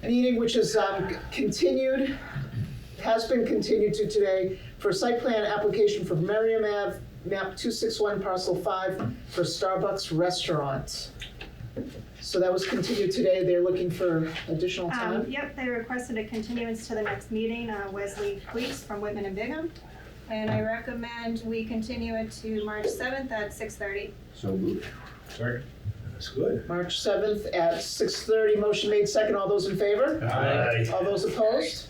A meeting which is continued, has been continued to today for site plan application for Merriam Ave, map 261, parcel 5 for Starbucks Restaurant. So that was continued today. They're looking for additional time. Yep, they requested a continuance to the next meeting, Wesley Police from Whitman and Bingham. And I recommend we continue it to March 7th at 6:30. So moved. Sorry. That's good. March 7th at 6:30. Motion made second. All those in favor? Aye. All those opposed?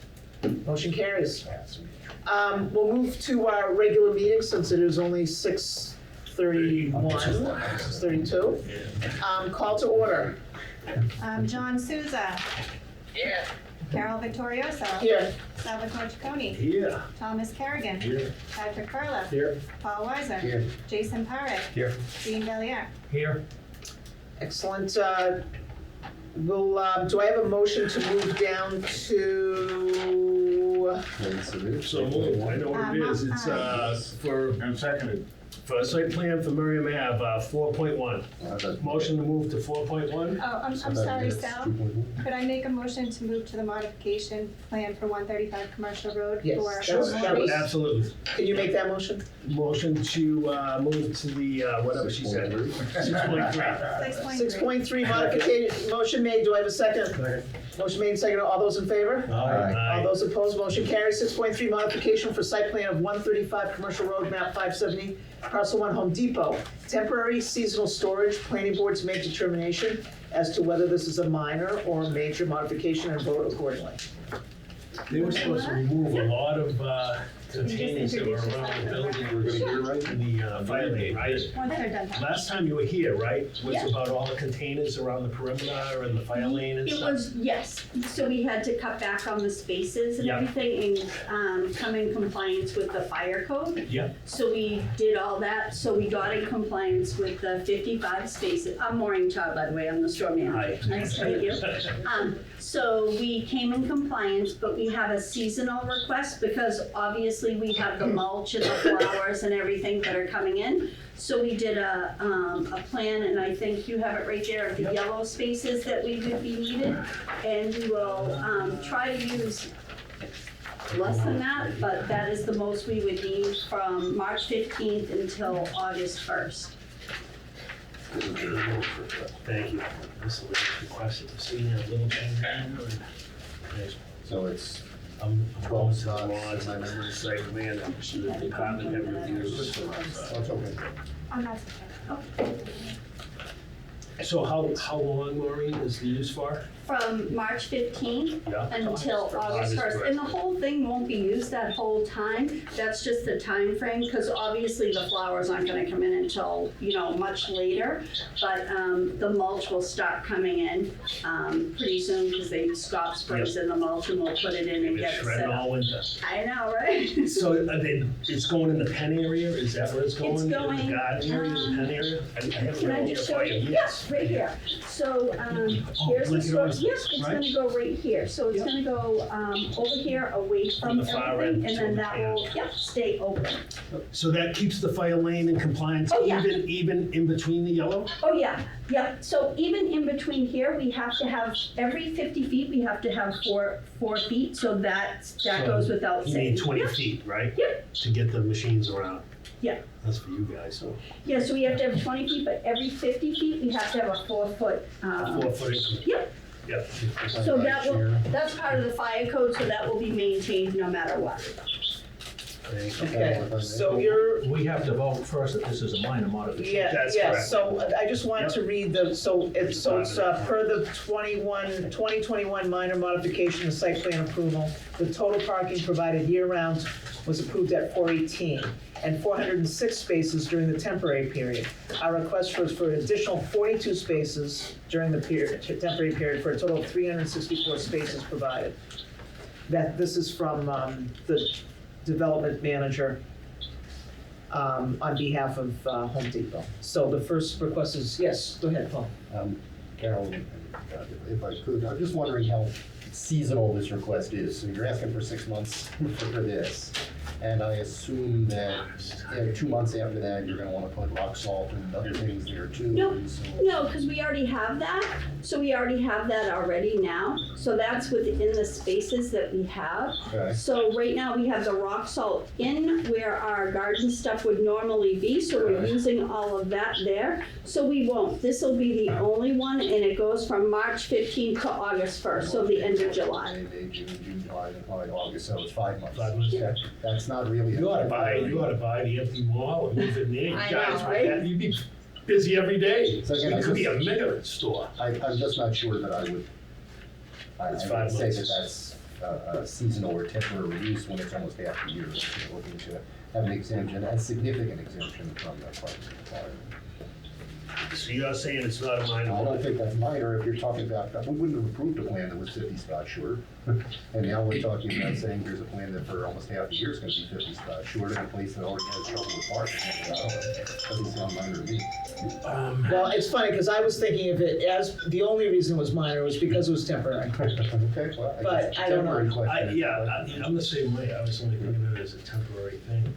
Motion carries. We'll move to our regular meeting since it is only 6:31, 6:32. Call to order. John Souza. Yeah. Carol Victorioso. Here. Salvatore Ciccone. Here. Thomas Kerrigan. Here. Patrick Perla. Here. Paul Weiser. Here. Jason Parrott. Here. Dean Valier. Here. Excellent. Do I have a motion to move down to? So moved. I know what it is. It's for. And seconded. For a site plan for Merriam Ave, 4.1. Motion to move to 4.1? Oh, I'm sorry, Sal. Could I make a motion to move to the modification plan for 135 Commercial Road? Yes, for that was- Absolutely. Can you make that motion? Motion to move to the, whatever she said, 6.3. 6.3 modification, motion made. Do I have a second? Motion made second. All those in favor? All those opposed, motion carries. 6.3 modification for site plan of 135 Commercial Road, map 570, parcel 1, Home Depot. Temporary seasonal storage. Planning board to make determination as to whether this is a minor or a major modification and vote accordingly. They were supposed to remove a lot of containers that were around the building. We're gonna get right in the fire lane, right? Once they're done. Last time you were here, right, was Yeah. about all the containers around the perimeter and the fire lane and It stuff? was, yes, so we had to cut back on the spaces and Yeah. everything and come in compliance with the fire code. Yeah, So we did all that, so we got in compliance with the 55 spaces. I'm Maureen Chow, by the way, I'm the store manager. Hi. Nice to meet you. So we came in compliance, but we have a seasonal request because obviously we have the mulch and the flowers and everything that are coming in. So we did a plan, and I think you have it right there, of the Yep. yellow spaces that we would be needed. And we will try to use less than that, but that is the most we would need from March 15th until August 1st. thank you. This is a request to see a little thing. So it's I'm going to the 12 laws and the site plan and the department have reviews. that's okay. I'm not okay. So how long, Maureen, is the use for? From March 15th Yeah. until August 1st. And the whole thing won't be used that whole time. That's just the time frame, because obviously the flowers aren't gonna come in until, much later. But the mulch will start coming in pretty soon, because they stop springs in the mulch and we'll put it in and It's get it shredded set all up. winter. I know, right? So it's going in the pen area? Is that where it's going? It's In going, the garden area, the pen area? I haven't Can I read just it show for you? you. Yes, right here. So, here's the like it store, always yep, is, it's right? gonna go right here. So it's Yep. gonna go, over here, away From from the far everything, end and to then the that will, can. stay open. So that keeps the fire lane in compliance, Oh, yeah. even in between the yellow? Oh, yeah. So even in between here, we have to have, every 50 feet, we have to have four feet, so that So goes without You saying. need 20 Yep. feet, right? Yep. To get the machines around. Yeah. That's for you guys, so. Yeah, so we have to have 20 feet, but every 50 feet, we have to have a 4-foot. 4 foot increment. Yep. Yep. So that's part of the fire code, so that will be maintained no matter what. Thank you. Okay, so you're, We have to vote first that this is a minor modification. yeah, That's yeah, correct. so I just wanted to read so it's per the 2021 minor modification of site plan approval. The total parking provided year-round was approved at 418 and 406 spaces during the temporary period. Our request was for an additional 42 spaces during the temporary period for a total of 364 spaces provided. This is from the development manager on behalf of Home Depot. So the first request is, yes, go ahead, Paul. Carol, if I could, I'm just wondering how seasonal this request is. So you're asking for 6 months for this. And I assume that 2 months after that, you're gonna wanna put rock salt and other things there too. No, and so- no, because we already have that, so we already have that already now, so that's within the spaces that we have. Okay. So right now, we have the rock salt in where our garden stuff would normally be, so we're Okay. using all of that there. So we won't, this'll be the only one, and it goes from March 15th to August 1st, so the end of July. May, June, July, then probably August, so it's 5 months. 5 months. Yeah, that's not really. You ought to buy the empty mall and move it in there. You I guys know, would right? have- You'd be busy every day. So again, It I could be a just- mega store. I'm just not sure that I would It's say 5 that months. that's seasonal or temporary use when it's almost half the year. If you're looking to have an exemption, a significant exemption from the parking requirement. So you're saying it's not a minor I don't one? think that's minor if you're talking about, we wouldn't have approved a plan that was 50 spots short. And now we're talking about saying there's a plan that for almost half the year is gonna be 50 spots short in a place that already has trouble with parking. Doesn't sound minor to me. Well, it's funny, because I was thinking of it as, the only reason it was minor was because it was temporary. Okay, well, But guess I don't know. temporary question. I'm the same way. I was only thinking of it as a temporary thing.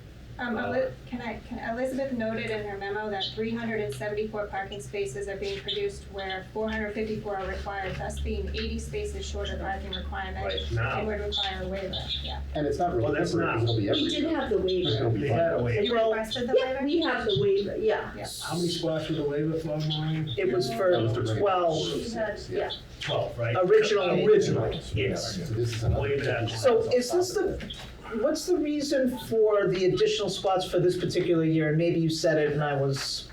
Elizabeth noted in her memo that 374 parking spaces are being produced where 454 are required, thus being 80 spaces short of parking requirement. Right And now, would require a waiver, yeah. And it's not really Well, that's temporary, not- it'll be We every did year. have the It's gonna waiver. be they 5 had a months. waiver. You Well, requested the Yeah, waiver? we have the waiver, yeah. How many spots was the waiver for, Maureen? It was for That was the 12. She had, yeah. 12, right? Originally. Originally, Yeah, yes. so this is another Waiver that. 50 So spots on is top this of it. what's the reason for the additional spots for this particular year? And maybe you said it and I was,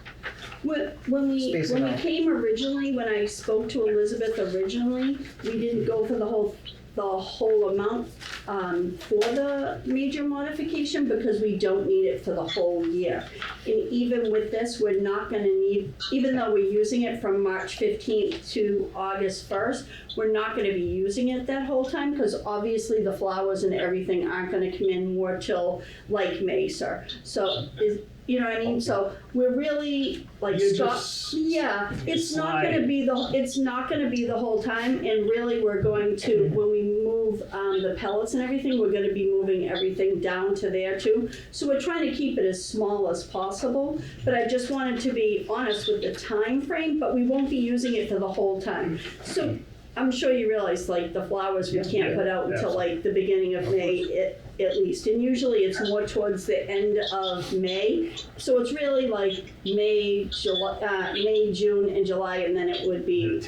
When we Spacing out. came originally, when I spoke to Elizabeth originally, we didn't go for the whole amount for the major modification because we don't need it for the whole year. And even with this, we're not gonna need, even though we're using it from March 15th to August 1st, we're not gonna be using it that whole time because obviously the flowers and everything aren't gonna come in more till like May, sir. So you know what I mean? So we're really like You're stop. just- Yeah, it's not sliding. gonna be the whole time, and really we're going to, when we move the pellets and everything, we're gonna be moving everything down to there too. So we're trying to keep it as small as possible, but I just wanted to be honest with the time frame. But we won't be using it for the whole time. So I'm sure you realize, like, the flowers we can't put out until like the beginning of May at least, and usually it's more towards the end of May. So it's really like May, June, and July, and then it would be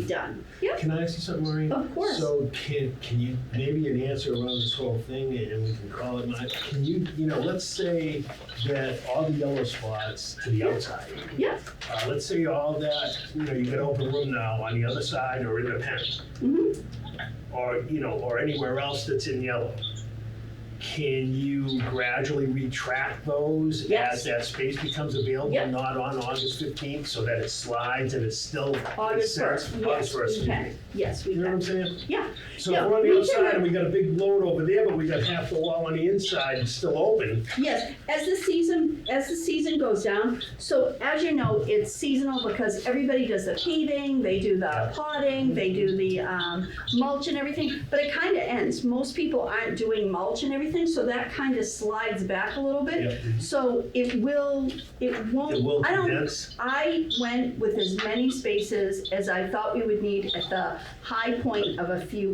done. Yep. Can I ask you something, Maureen? Of course. So can you, maybe an answer around this whole thing, and we can call it, can you, let's say that all the yellow spots to the outside, Yeah. let's say all that, you get open room now on the other side or in the pen, or, or anywhere else that's in yellow. Can you gradually retract those Yes. as that space becomes available, Yep. not on August 15th, so that it slides and it's still. August it's 1st. August Yes, 1st. we can. Yes, we You know what I'm can. saying? Yeah. So Yeah, if we're on we the can outside re- and we got a big load over there, but we got half the wall on the inside and still open. Yes, as the season goes down, so as you know, it's seasonal because everybody does the paving, they do the potting, they do the mulch and everything, but it kind of ends. Most people aren't doing mulch and everything, so that kind of slides back a little bit. Yep. So it won't, It will I don't, condense. I went with as many spaces as I thought we would need at the high point of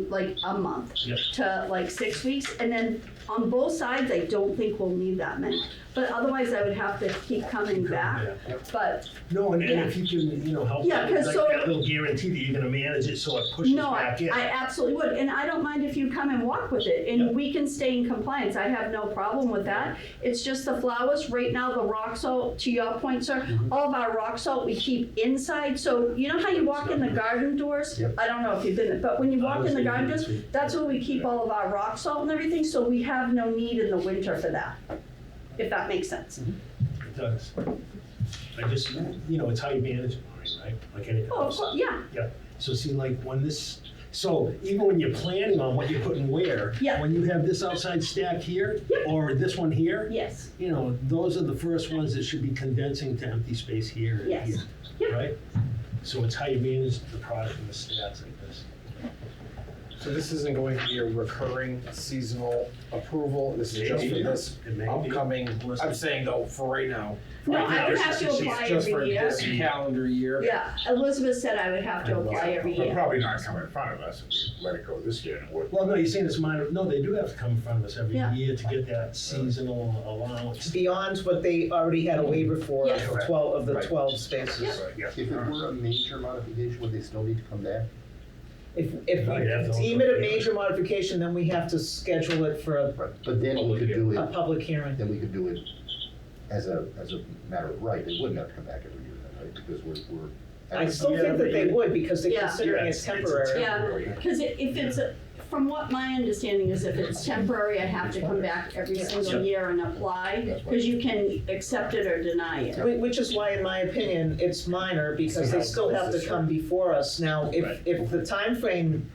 like a month Yep. to like 6 weeks. And then on both sides, I don't think we'll need that many. But otherwise, I would have to keep coming back. Yeah. But No, and Yeah. if you can, help, Yeah, like 'cause so- that little guarantee that you're gonna manage it so it pushes no, back in. I absolutely would. And I don't mind if you come and walk with it and Yep. we can stay in compliance. I have no problem with that. It's just the flowers. Right now, the rock salt, to your point, sir, all of our rock salt we keep inside. So you know how you walk in the garden doors? Yep. I don't know if you've been there, but when you I walk was in the thinking garden this doors, week. that's where we keep all of our rock salt and everything. So we have no need in the winter for that, if that makes sense. It does. I just, it's how you manage it, right? Like anything Oh, of else. course, yeah. Yeah, so see, like, so even when you're planning on what you're putting where, Yeah. when you have this outside stack here, Yep. or this one here, Yes. those are the first ones that should be condensing to empty space here and Yes. here, Yep. right? So it's how you manage the product and the stats like this. So this isn't going to be a recurring seasonal approval, this is just for this It may be. upcoming, I'm saying though, for right now. No, Right I now, would it's have to just- apply Just for every year. this calendar year. Yeah, Elizabeth said I would have to apply every They're year. probably not coming in front of us if we let it go this year and it would. Well, no, you're saying it's minor, no, they do have to come in front of us every Yeah. year to get that seasonal allowance. Beyond what they already had a waiver for, Yes. for 12 of the Right. 12 spaces. Yeah. If it were a major modification, would they still need to come back? If No, you'd have we to deem it a also- major modification, then we have to schedule it for But then we could do a it, public hearing. then we could do it as a matter of right, they wouldn't have to come back every year then, right? Because we're. I still Yeah, think that they but- would, because they're Yeah. considering it It's a temporary. Yeah, because if it's, from what my understanding is, if it's temporary, I have to come back every single year and apply, because you can accept it or deny it. Which is why, in my opinion, it's minor, because they still have to come before us. Now, if the time frame,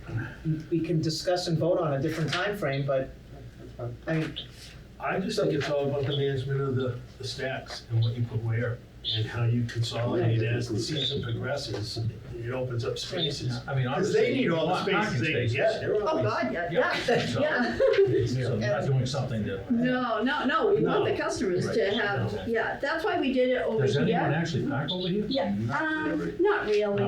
we can discuss and vote on a different time frame, but, I mean, I just think it's all about the management of the stacks and what you put where and how you consolidate as the season progresses. It opens up spaces. I mean, Because they need all the obviously, spaces they can get. They're Oh, always- God, yeah, So- yeah. So we're not doing something that. No, we want the No. customers to Right. have, yeah, that's why we did it over Does anyone here. actually park over here? Yeah, not really, Not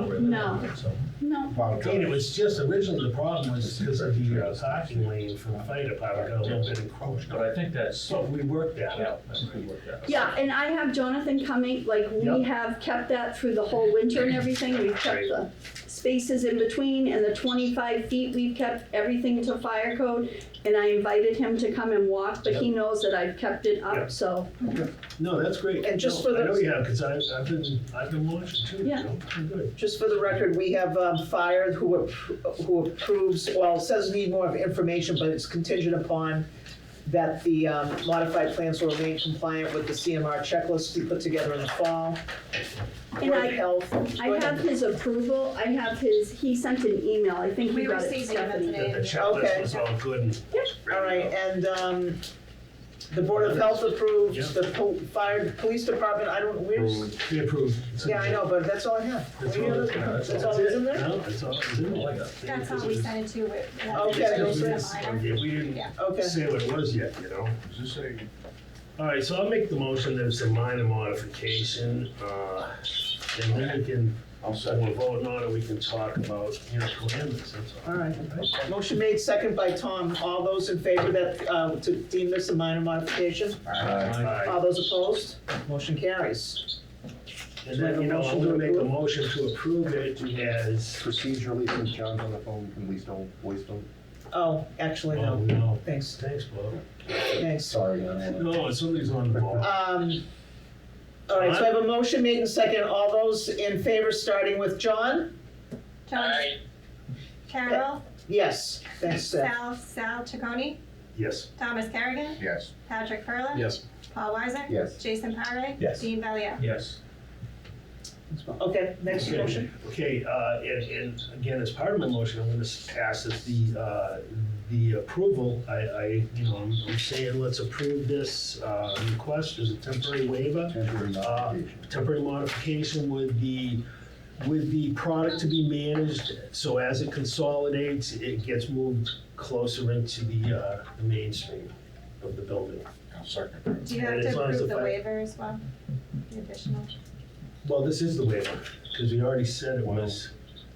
really. no, So, no. And it was just, originally the problem was because of the parking lane for the fire department got a little bit encroached but on. I think that's. So we worked that out. I think we worked that out. Yeah, and I have Jonathan coming, like, we Yep. have kept that through the whole winter and everything, we've kept Right. the spaces in between, and the 25 feet, we've kept everything to fire code, and I invited him to come and walk, but he knows that I've kept it Yep. up, so, No, that's great. And just No, for the- I know you have, because I've been watching too, you Yeah. know, I'm good. just for the record, we have Fire who approves, well, it says need more of information, but it's contingent upon that the modified plans will remain compliant with the CMR checklist we put together in the fall. And Board I- of Health. I have his approval, I have his, he sent an email, I think he We got it to received email Stephanie. today. The checklist Okay. was all good and. All right, and the Board of Health approves, the police department, I don't, where's, They approved. yeah, I know, but that's all I have. That's What do you all, have? That's all that's in there? No, that's all that's in All I there. got. That's how we sent it to it. Okay, Those are yes. minor. Yeah, we didn't Yeah. Okay. say what it was yet, you know? Is this a, All right, so I'll make the motion that it's a minor modification, and then we can, I'll when second. we're voting on it, we can talk about, you know, commandments, that's all. All right. Motion made, second by Tom. All those in favor that, to deem this a minor modification? Aye. All those opposed? Motion carries. And then, you know, I'm gonna make a motion to approve it as, Procedurally, since John's on the phone, can we still voice them? Oh, actually, oh, no. no. Thanks, Thanks, Bob. thanks. Sorry, on that. No, somebody's on the ball. All right, so I have a motion made and second. All those in favor, starting with John? John, Carol, Yes. Thanks, Seth. Sal Chaconi, Yes. Thomas Kerrigan, Yes. Patrick Perla. Yes. Paul Weiser. Yes. Jason Parre. Yes. Dean Valier. Yes. Okay, next motion. Okay, and again, as part of my motion, I'm gonna ask that the approval, you know, I'm saying let's approve this, request as a temporary waiver. Temporary modification. Temporary modification with the product to be managed, so as it consolidates, it gets moved closer into the mainstream of the building. I'll second that. Do you And have as to long as approve the the fi- waiver as well? The additional? Well, this is the waiver, because we already said it was.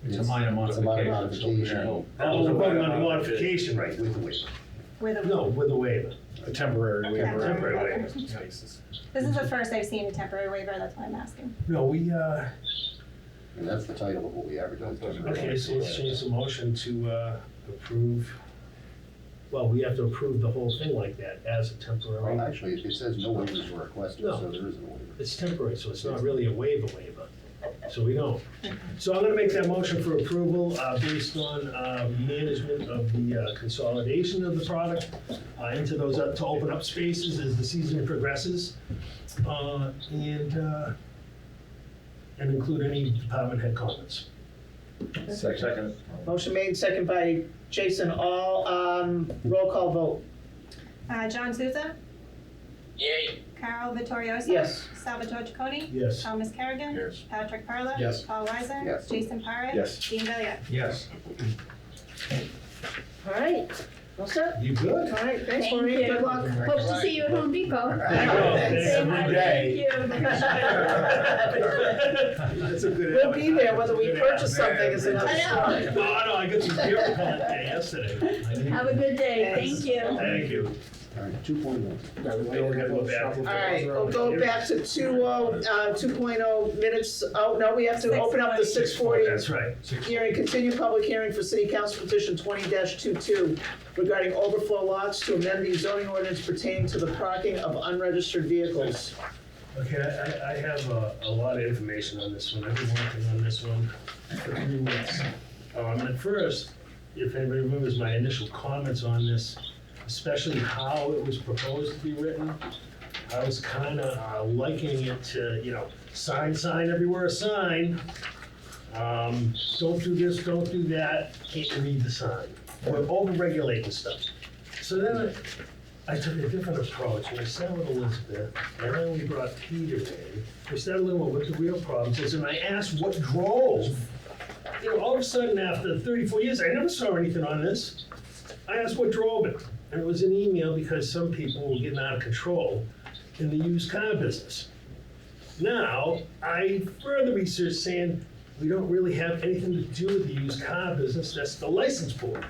It's a minor It's a minor modification. modification. Oh, we're voting on the modification, right? With the waiver. With a. No, with the waiver. A temporary waiver. Temporary waiver. This is the first I've seen a temporary waiver, that's why I'm asking. No, we, And that's the title of what we advertised. okay, so let's change the motion to approve. Well, we have to approve the whole thing like that as a temporary. Well, actually, it says no waivers were requested, No. so there isn't a waiver. It's temporary, so it's not really a waiver, so we don't. So I'm gonna make that motion for approval, based on, management of the, consolidation of the product, into those, to open up spaces as the season progresses, and include any department head comments. Second. Motion made, second by Jason. All, roll call vote. John Souza. Yay. Carol Vittorioso. Yes. Salvatore Chaconi. Yes. Thomas Kerrigan. Yes. Patrick Perla. Yes. Paul Weiser. Yes. Jason Parre. Yes. Dean Valier. Yes. All right, all set? You good? All right, thanks, Thank Maureen, you. good luck. Hope to see you at Home Depot. Thanks Say every hi. day. Thank you. That's a good. We'll be there, whether we purchase something is another I know. story. No, I got some beer repellent there yesterday. Have a good day, thank you. Thank you. All right, 2.1. All right, we'll go back to 2.0 minutes, oh, no, we have to open up the 6:40 That's right. hearing, continue public hearing for City Council Petition 20-22 regarding overflow lots to amend the zoning ordinance pertaining to the parking of unregistered vehicles. Okay, I have a lot of information on this one. I've been working on this one for 3 weeks. At first, if anybody remembers my initial comments on this, especially how it was proposed to be written, I was kind of likening it to, sign everywhere, sign. Don't do this, don't do that, can't read the sign. We're over-regulating stuff. So then I took a different approach, and I sat with Elizabeth, and then we brought Peter in. We started looking at what the real problems is, and I asked what drove. All of a sudden, after 34 years, I never saw anything on this. I asked what drove it, and it was an email because some people were getting out of control in the used car business. Now, I further researched saying we don't really have anything to do with the used car business, that's the license board.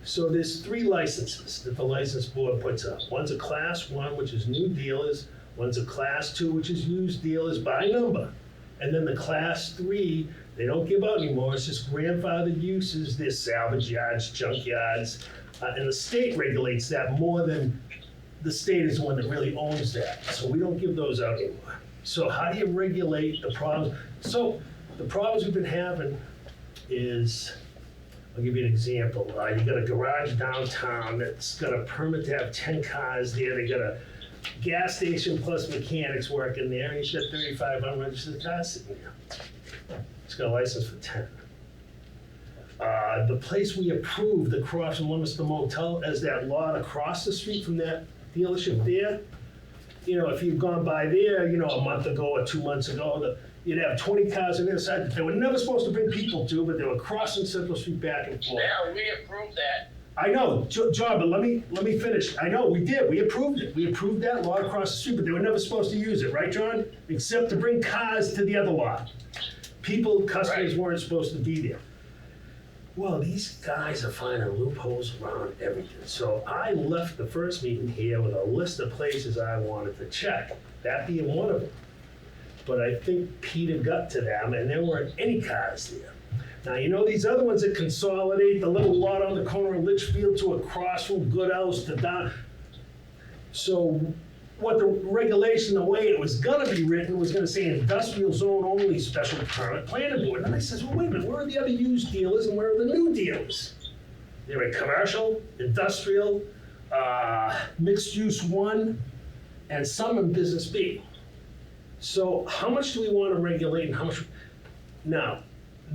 So there's 3 licenses that the license board puts up. One's a class 1, which is new dealers. One's a class 2, which is used dealers by number. And then the class 3, they don't give out anymore. It's just grandfathered uses. They're salvage yards, junk yards. And the state regulates that more than the state is the one that really owns that. So we don't give those out anymore. So how do you regulate the problems? So the problems we've been having is, I'll give you an example. You got a garage downtown that's got a permit to have 10 cars there. They got a gas station plus mechanics working there, and he's got 35 unregistered cars sitting there. He's got a license for 10. The place we approved across from Leominster Motel as that lot across the street from that dealership there, if you've gone by there, a month ago or 2 months ago, you'd have 20 cars on the other side that they were never supposed to bring people to, but they were crossing Central Street back and forth. Yeah, we approved that. I know, John, but let me finish. I know, we did, we approved it. We approved that lot across the street, but they were never supposed to use it, right, John? Except to bring cars to the other lot. Customers Right. weren't supposed to be there. Well, these guys are finding loopholes around everything. So I left the first meeting here with a list of places I wanted to check, that being one of them. But I think Peter got to them, and there weren't any cars there. Now, these other ones that consolidate the little lot on the corner of Litchfield to across from Goodhouse to down. So what the regulation, the way it was gonna be written, was gonna say industrial zone only special permit planning board. And I says, well, wait a minute, where are the other used dealers and where are the new dealers? They're in commercial, industrial, mixed use 1, and some in business B. So how much do we want to regulate and how much? Now,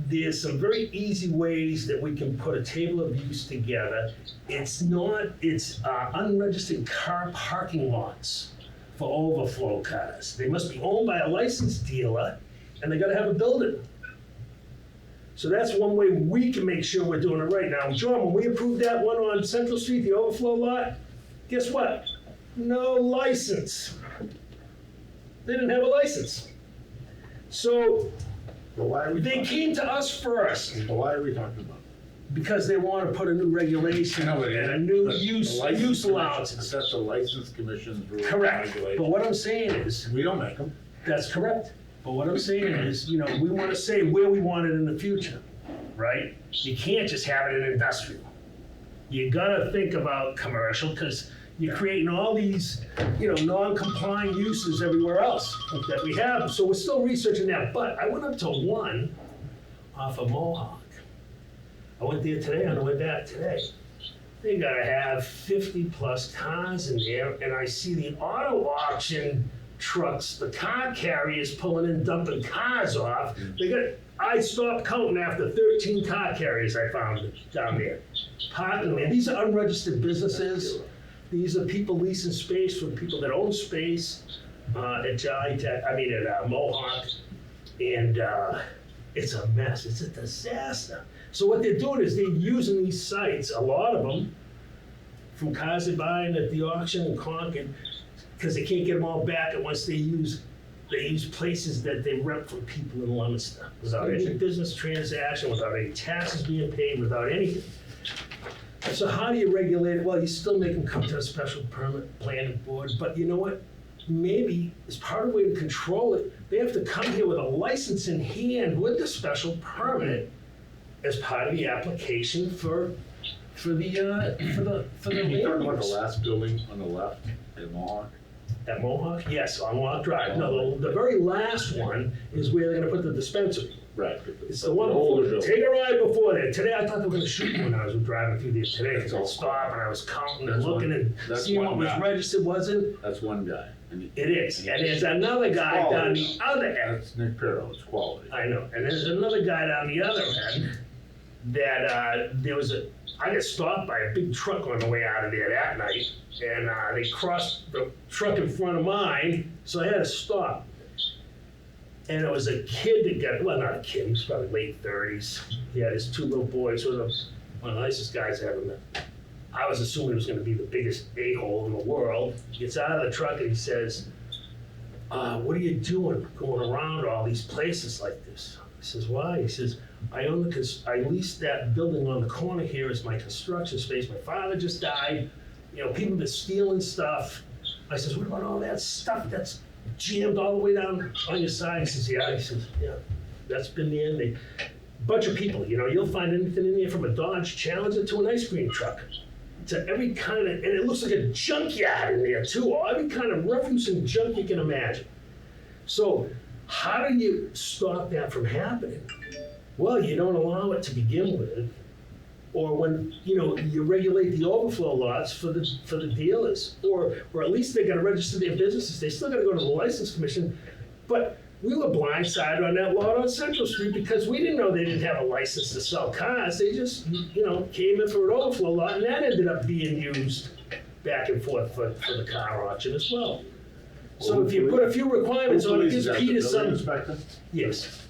there's some very easy ways that we can put a table of use together. It's unregistered car parking lots for overflow cars. They must be owned by a licensed dealer and they gotta have a building. So that's one way we can make sure we're doing it right. Now, John, when we approved that one on Central Street, the overflow lot, guess what? No license. They didn't have a license. So But why are we they talking? came to us first But why are we talking about? because they want to put a new regulation and a new use allowances. That's the license commission's rules and Correct. regulations. But what I'm saying is, We don't make them. that's correct. But what I'm saying is, we want to say where we want it in the future, right? You can't just have it in industrial. You gotta think about commercial because you're creating all these, non-compliant uses everywhere else that we have. So we're still researching that. But I went up to one off of Mohawk. I went there today, on the way back today. They gotta have 50 plus cars in there, and I see the auto auction trucks, the car carriers pulling in, dumping cars off. I stopped counting after 13 car carriers I found down there. Parking there. These are unregistered businesses. These are people leasing space from people that own space at Mohawk. And it's a mess. It's a disaster. So what they're doing is they're using these sites, a lot of them, from cars they're buying at the auction in Concord, because they can't get them all back, and once they use places that they rent from people in Leominster, without any business transaction, without any taxes being paid, without anything. So how do you regulate it? Well, you still make them come to a special permit planning board, but you know what? Maybe as part of the way to control it, they have to come here with a license in hand with the special permit as part of the application for the You talking about the land. last building on the left at Mohawk? At Mohawk? Yes, on Mohawk Drive. No, the very last one is where they're gonna put the dispensary. Right. It's the one before, take a ride before that. Today, I thought they were gonna shoot me when I was driving through there today. It's all stop, and I was counting and That's looking one- and that's seeing what one was guy. registered, wasn't. That's one guy. And It is, and there's another guy down the other end. That's Nick Pirro, it's quality. I know, and there's another guy down the other end that, I got stopped by a big truck on the way out of there that night, and they crossed the truck in front of mine, so I had to stop. And it was a kid that got, well, not a kid, he was probably late 30s. He had his two little boys with him, one of the nicest guys I ever met. I was assuming he was gonna be the biggest a-hole in the world. He gets out of the truck and he says, what are you doing going around all these places like this? I says, why? He says, I leased that building on the corner here as my construction space. My father just died. You know, people been stealing stuff. I says, what about all that stuff that's jammed all the way down on your side? He says, yeah. He says, yeah, that's been the end. Bunch of people, you know, you'll find anything in there from a Dodge Challenger to an ice cream truck. To every kind of, and it looks like a junkyard in there too, every kind of refuse and junk you can imagine. So how do you stop that from happening? Well, you don't allow it to begin with, or when, you know, you regulate the overflow lots for the dealers, or at least they gotta register their businesses, they still gotta go to the license commission. But we were blindsided on that lot on Central Street because we didn't know they didn't have a license to sell cars. They just, you know, came in for an overflow lot, and that ended up being used back and forth for the car auction as well. So if you put a few requirements on it, it gives Peter some, Inspector? yes.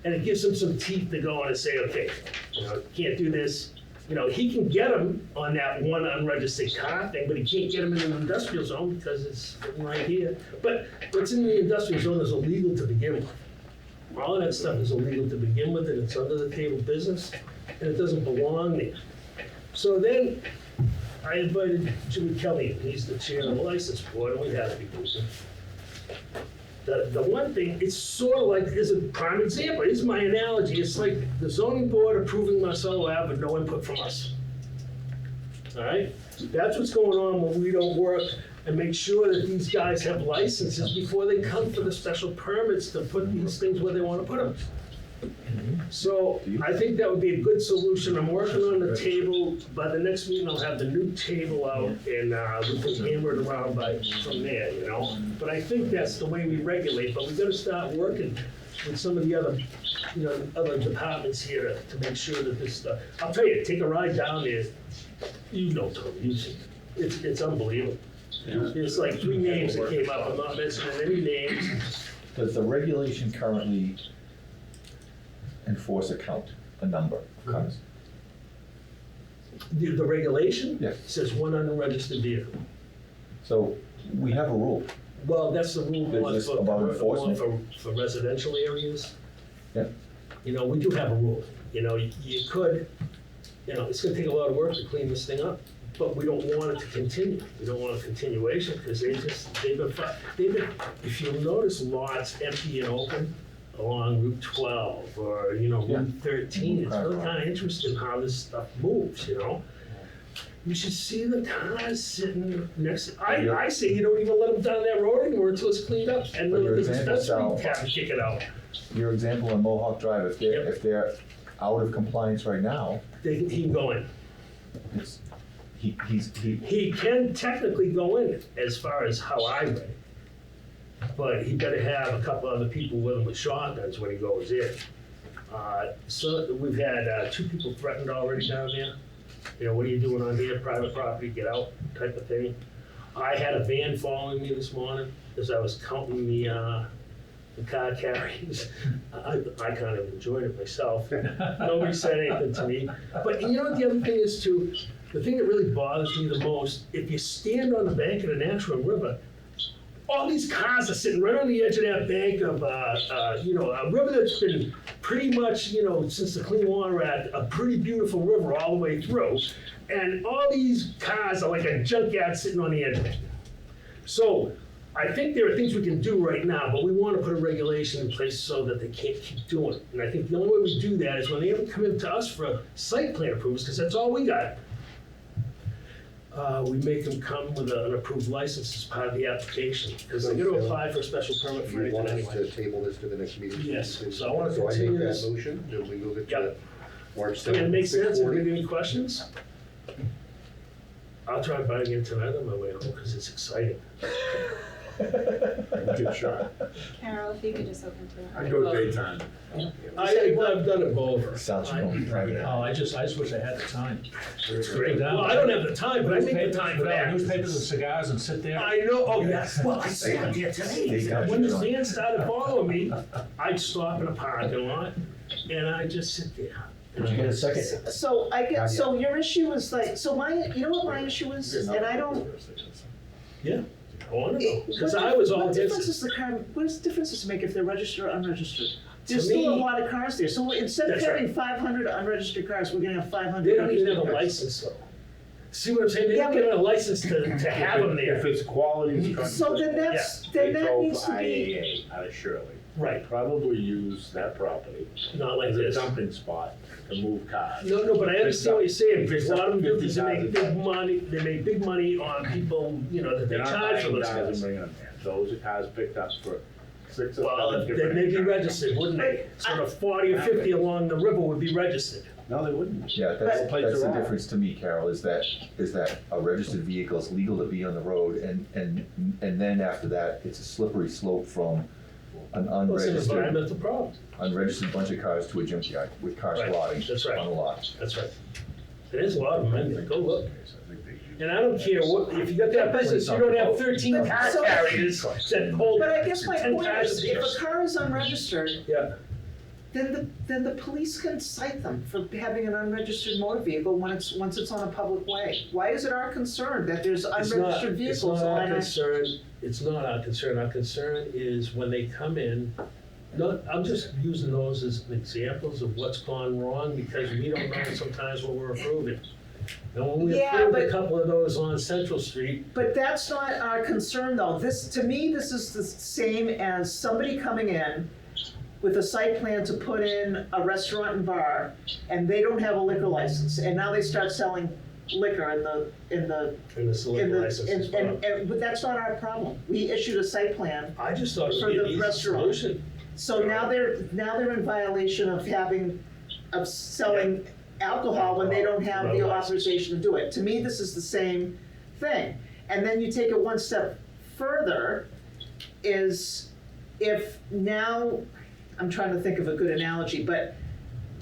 And it gives him some teeth to go on and say, okay, you know, can't do this. You know, he can get them on that one unregistered car thing, but he can't get them in an industrial zone because it's right here. But what's in the industrial zone is illegal to begin with. All of that stuff is illegal to begin with, and it's under the table business, and it doesn't belong there. So then I invited Jimmy Kelly, he's the chair of the license board, and we had a big meeting. The one thing, it's sort of like, here's a prime example, here's my analogy, it's like the zoning board approving Marcelo Ave with no input from us. All right? That's what's going on when we don't work and make sure that these guys have licenses before they come for the special permits to put these things where they want to put them. So I think that would be a good solution. I'm working on the table. By the next meeting, I'll have the new table out and we can hammer it around from there, you know? But I think that's the way we regulate, but we gotta start working with some of the other, you know, other departments here to make sure that this stuff, I'll tell you, take a ride down there. You know, Tony, it's unbelievable. There's like 3 names that came up. I'm not mentioning any names. Does the regulation currently enforce a number of cars? The regulation? Yes. Says one unregistered vehicle. So we have a rule. Well, that's the rule Is this about enforcement? for residential areas. Yeah. You know, we do have a rule. You know, you could, you know, it's gonna take a lot of work to clean this thing up, but we don't want it to continue. We don't want a continuation because they've been, if you'll notice, lots empty and open along Route 12 or, you know, Yeah. Route 13. It's really Right. kind of interesting how this stuff moves, you know? You should see the cars sitting next, I say you don't even let them down that road anymore until it's cleaned up. And But your the example, dispensary Sal, tab, kick it out. Your example on Mohawk Drive, if they're out of compliance right now, He can go in. it's, he, He can technically go in as far as how I read it. But he better have a couple other people with him with shotguns when he goes in. So we've had 2 people threatened already down there. You know, what are you doing on here, private property, get out, type of thing. I had a van following me this morning as I was counting the the car carriers. I kind of enjoyed it myself. Nobody said anything to me. But you know what the other thing is too? The thing that really bothers me the most, if you stand on the bank of the Nashua River, all these cars are sitting right on the edge of that bank of, a river that's been pretty much, since the Clean Water Act, a pretty beautiful river all the way through. And all these cars are like a junkyard sitting on the edge of it. So I think there are things we can do right now, but we want to put a regulation in place so that they can't keep doing it. And I think the only way we do that is when they ever come into us for site plan approvals, because that's all we got. We make them come with an approved license as part of the application, because they're gonna apply for a special permit for You anything want us to anyway. table this to the next meeting? Yes, so I wanna So I continue make that this. motion, that we move it to Yep. March I mean, 7th. it makes sense. If 6:40. you have any questions, I'll try buying it tonight on my way home, because it's exciting. Good shot. Carol, if you could just open to it. I go daytime. I've done it both. Sounds I- private. Oh, I just wish I had the time. It's great. Well, I don't have the time, but I make the time for that. Newspapers and cigars and sit there. I know, oh yes, well, I sat there today. When the fans started following me, I'd stop in a parking lot and I'd just sit there. Did you get a second? So so your issue is like, so you know what my issue is? And I don't. Yeah, I want to know, because I was all What difference against does it. the car, what difference does it make if they're registered or unregistered? To There's still a me- lot of cars there, so instead of That's right. having 500 unregistered cars, we're gonna have 500 They don't even have a registered cars. license though. See what I'm saying? They don't Yeah, get a license to have them If there. it's quality. So then that needs to be, IAA out of Shirley. Right, Probably use that property not like as a this. dumping spot to move cars. No, but I understand what you're saying, because a lot of them do, Picks because up they make 50,000 big money, they make big money on people, that they They're not charge for buying those cars and cars. bringing them there. Those are cars picked up for 6 or Well, 7 they different. may be insurance registered, wouldn't they? Sort of 40 or 50 along the river would be registered. companies. No, they wouldn't. Yeah, But- that's the difference to me, Carol, is that a registered vehicle is legal to be on the road, and then after that, it's a slippery slope from an Well, it's an unregistered environmental problem. bunch of cars to a junkyard with car Right, squatting that's right. on a lot. That's right. There's a lot of them, I mean, go look. And I don't care what, if you got that business, you don't have 13 But car so- carriers that hold but I guess my 10 point cars is, in if there. a car is unregistered, Yeah, then the police can cite them for having an unregistered motor vehicle once it's on a public way. Why is it our concern that there's it's not, unregistered it's vehicles not our on our? concern, it's not our concern. Our concern is when they come in, I'm just using those as examples of what's gone wrong, because we don't know sometimes what we're approving. And when we Yeah, approved a but- couple of those on Central Street, But that's not our concern though. To me, this is the same as somebody coming in with a site plan to put in a restaurant and bar, and they don't have a liquor license, and now they start selling liquor in the, and this liquor license is wrong. but that's not our problem. We issued a site plan, I just thought it for would be the an easy restaurant. solution. so now they're in violation of selling alcohol when they don't have the authorization to do it. To me, this is the same thing. And then you take it one step further, is if now, I'm trying to think of a good analogy, but,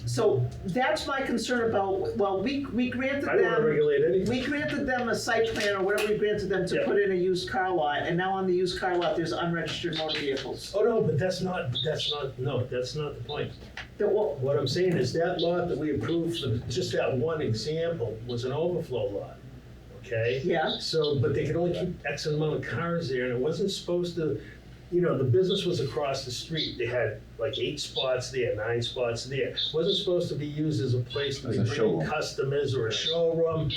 so that's my concern about, well, we granted I don't want to them, regulate anything. we granted them a site plan or whatever we granted them to Yeah. put in a used car lot, and now on the used car lot, there's unregistered motor vehicles. Oh, no, but that's not the point. Well, What I'm saying is that lot that we approved for just that one example was an overflow lot, okay? yeah, So, but they could only keep X amount of cars there, and it wasn't supposed to, the business was across the street. They had like 8 spots there, 9 spots there. It wasn't supposed to be used as a place to As be a bringing showroom. customers or a showroom,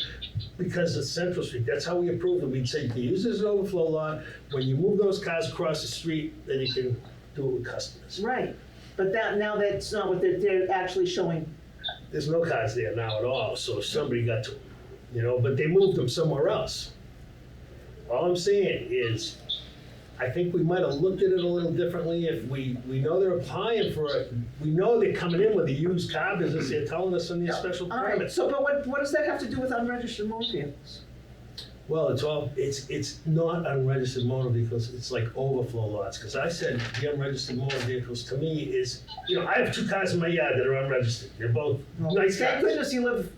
because it's Central Street. That's how we approved it. We'd say, you can use it as an overflow lot. When you move those cars across the street, then you can do it with customers. right. But now that's not what they're actually showing. There's no cars there now at all, so somebody got to them, but they moved them somewhere else. All I'm saying is, I think we might have looked at it a little differently if we know they're applying for it. We know they're coming in with a used car business, they're telling us in their special All right, permit. so, but what does that have to do with unregistered motor vehicles? Well, it's not unregistered motor vehicles, it's like overflow lots, because I said the unregistered motor vehicles to me is, I have 2 cars in my yard that are unregistered, they're both Well, nice Thank cars. goodness you live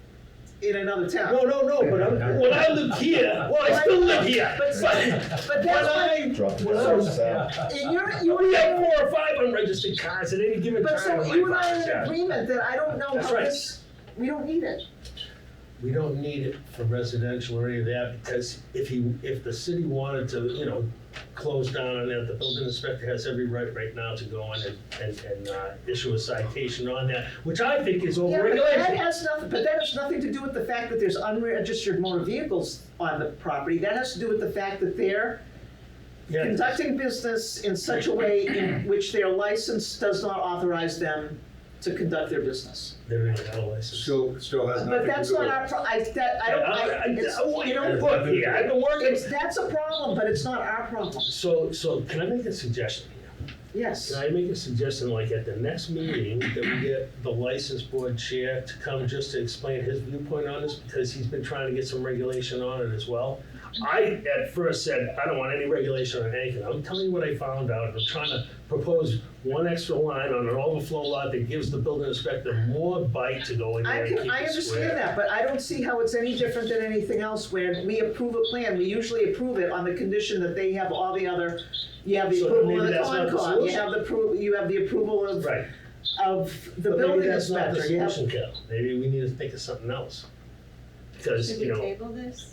in another town. No, but when I lived here, well, I still live here. But that's what, Drop the Well, dollars out. you We have and 4 or 5 unregistered cars at any given but time. so in you my and I are in backyard. agreement that I don't know That's how right. this, we don't need it. We don't need it for residential or any of that, because if the city wanted to, close down on that, the building inspector has every right now to go in and issue a citation on that, which I think is Yeah, but that overregulation. has nothing to do with the fact that there's unregistered motor vehicles on the property. That has to do with the fact that they're Yeah. conducting business in such a way in which their license does not authorize them to conduct their business. They're in a license. Still has nothing But to that's do not with our, it. it's, Look, yeah, I've been working. that's a problem, but it's not our problem. So can I make a suggestion here? Yes. Can I make a suggestion, like at the next meeting, that we get the license board chair to come just to explain his viewpoint on this, because he's been trying to get some regulation on it as well? I at first said, I don't want any regulation on anything. I'm telling you what I found out. I'm trying to propose one extra line on an overflow lot that gives the building inspector more bite to go in there and keep I it understand square. that, but I don't see how it's any different than anything else where we approve a plan. We usually approve it on the condition that they have all the other, you have the So approval maybe of the that's not the Concom, you have the approval of, Right. of the But building maybe that's not the inspector. You have- solution, Cal. Maybe we need to think of something else. Because, Should we table this?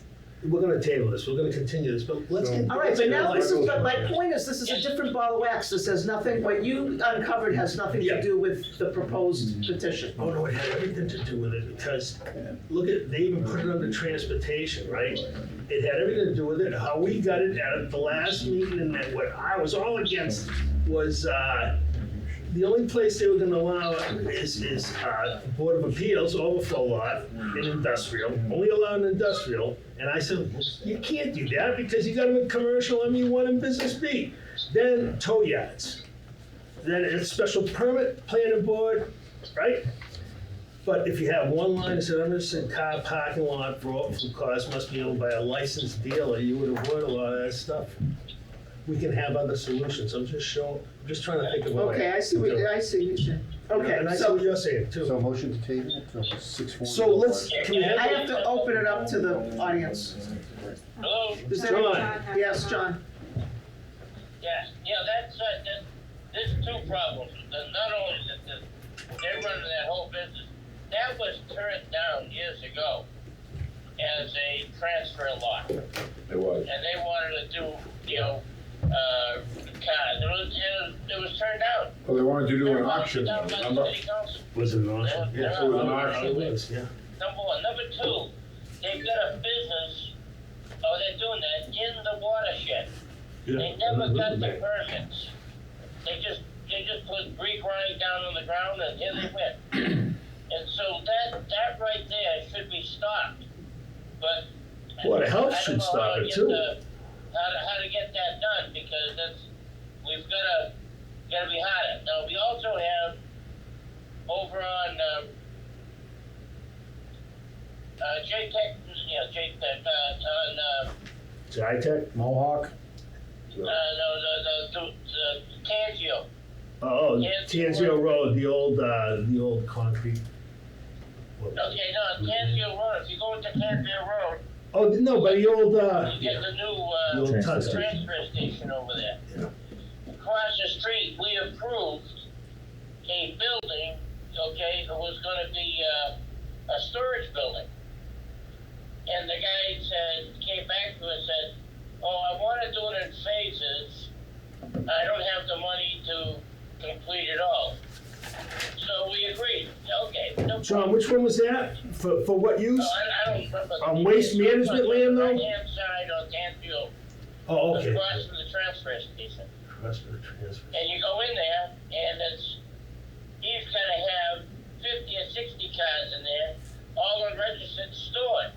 we're gonna table this, we're gonna continue this, but let's get. All right, but now this is, but my Yeah. point is, this is a different ball of wax. This has nothing, what you uncovered has nothing Yeah. to do with the proposed petition. Oh, no, it had everything to do with it, because, look at, they even put it under transportation, right? It had everything to do with it, how we got it at the last meeting, and that what I was all against was, the only place they were gonna allow is Board of Appeals, overflow lot, in industrial, only allowed in industrial, and I said, you can't do that, because you got them in commercial, MU1 and Business B. Then tow yards, then it's special permit, planning board, right? But if you have one line that said, understood car parking lot for overflow cars must be owned by a licensed dealer, you would avoid a lot of that stuff. We can have other solutions, I'm just trying to think of. Okay, I see what you're saying. Okay, And I see so what you're saying too. So motion to table it till 6:40. So let's, can we I have, have to open it up to the audience. Hello? Does John. anyone- has Yes, to John. There's 2 problems. Not only is it they're running that whole business, that was turned down years ago as a transfer lot. It was. And they wanted to do, cars. It was turned down. Well, they wanted to do an They're auction, down by the remember? city council. was it an auction? Yeah, it was an Yeah. auction. It was, yeah. Number 1. Number 2, they've got a business, they're doing that in the watershed. They never got the permits. They just put re-grind down on the ground and here they went. And so that right there should be stopped. But Board of Health I don't should know stop how to it get too. how to get that done, because we've gotta be harder. Now, we also have over on JTech, on Jitech? Mohawk, the Tangio. Oh, Tansio Tansio Road, the old concrete. Okay, no, Tangio Road. If you go into Tangio Road, Oh, no, but the old, you get the the new old Transfer tug station. transfer station over there. Yeah. Across the street, we approved a building, okay, that was gonna be a storage building. And the guy came back to us and said, oh, I wanna do it in phases. I don't have the money to complete it all. So we agreed, okay. No John, which one was that? For what use? I don't remember. On waste management land, though? Right-hand side on Canfield, Oh, okay. across from the transfer station. Transfer. And you go in there, and he's gonna have 50 or 60 cars in there, all unregistered, stored.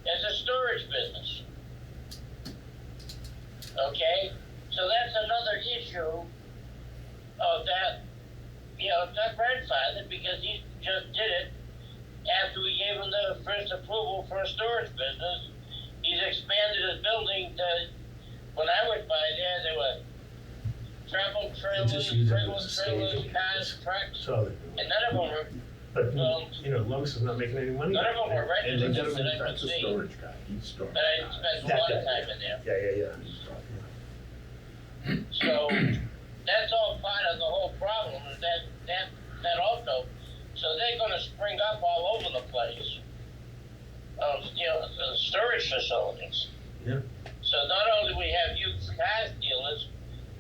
As a storage business. Okay? So that's another issue of that, not grandfathered, because he just did it after we gave him the first approval for a storage business. He's expanded his building to, when I went by there were travel trailers, Just use it trailer as a trailers, staging cars, trucks, So, and none of them were But, you know, Lumps is not making any money. None of them were And they registered got them that I could That's a see, storage guy, he's storing. but I spent a lot of time in there. Yeah. So, that's all part of the whole problem, is that also, so they're gonna spring up all over the place. The storage facilities. Yeah. So not only we have used cars dealers,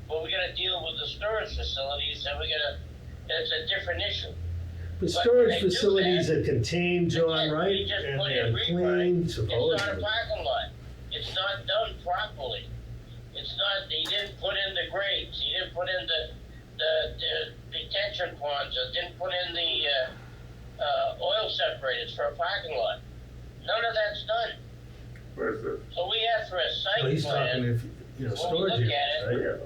but we gotta deal with the storage facilities, and it's a different issue. The But storage they do facilities that. are contained, John, right? We just And put they're in rebar. clean, It's not a supposedly. parking lot. It's not done properly. It's not, he didn't put in the grates, he didn't put in the detention ponds, or didn't put in the, oil separators for a parking lot. None of that's done. Where's the? So we asked for a No, site he's talking plan, if, you know, When we storage look units, at it, right?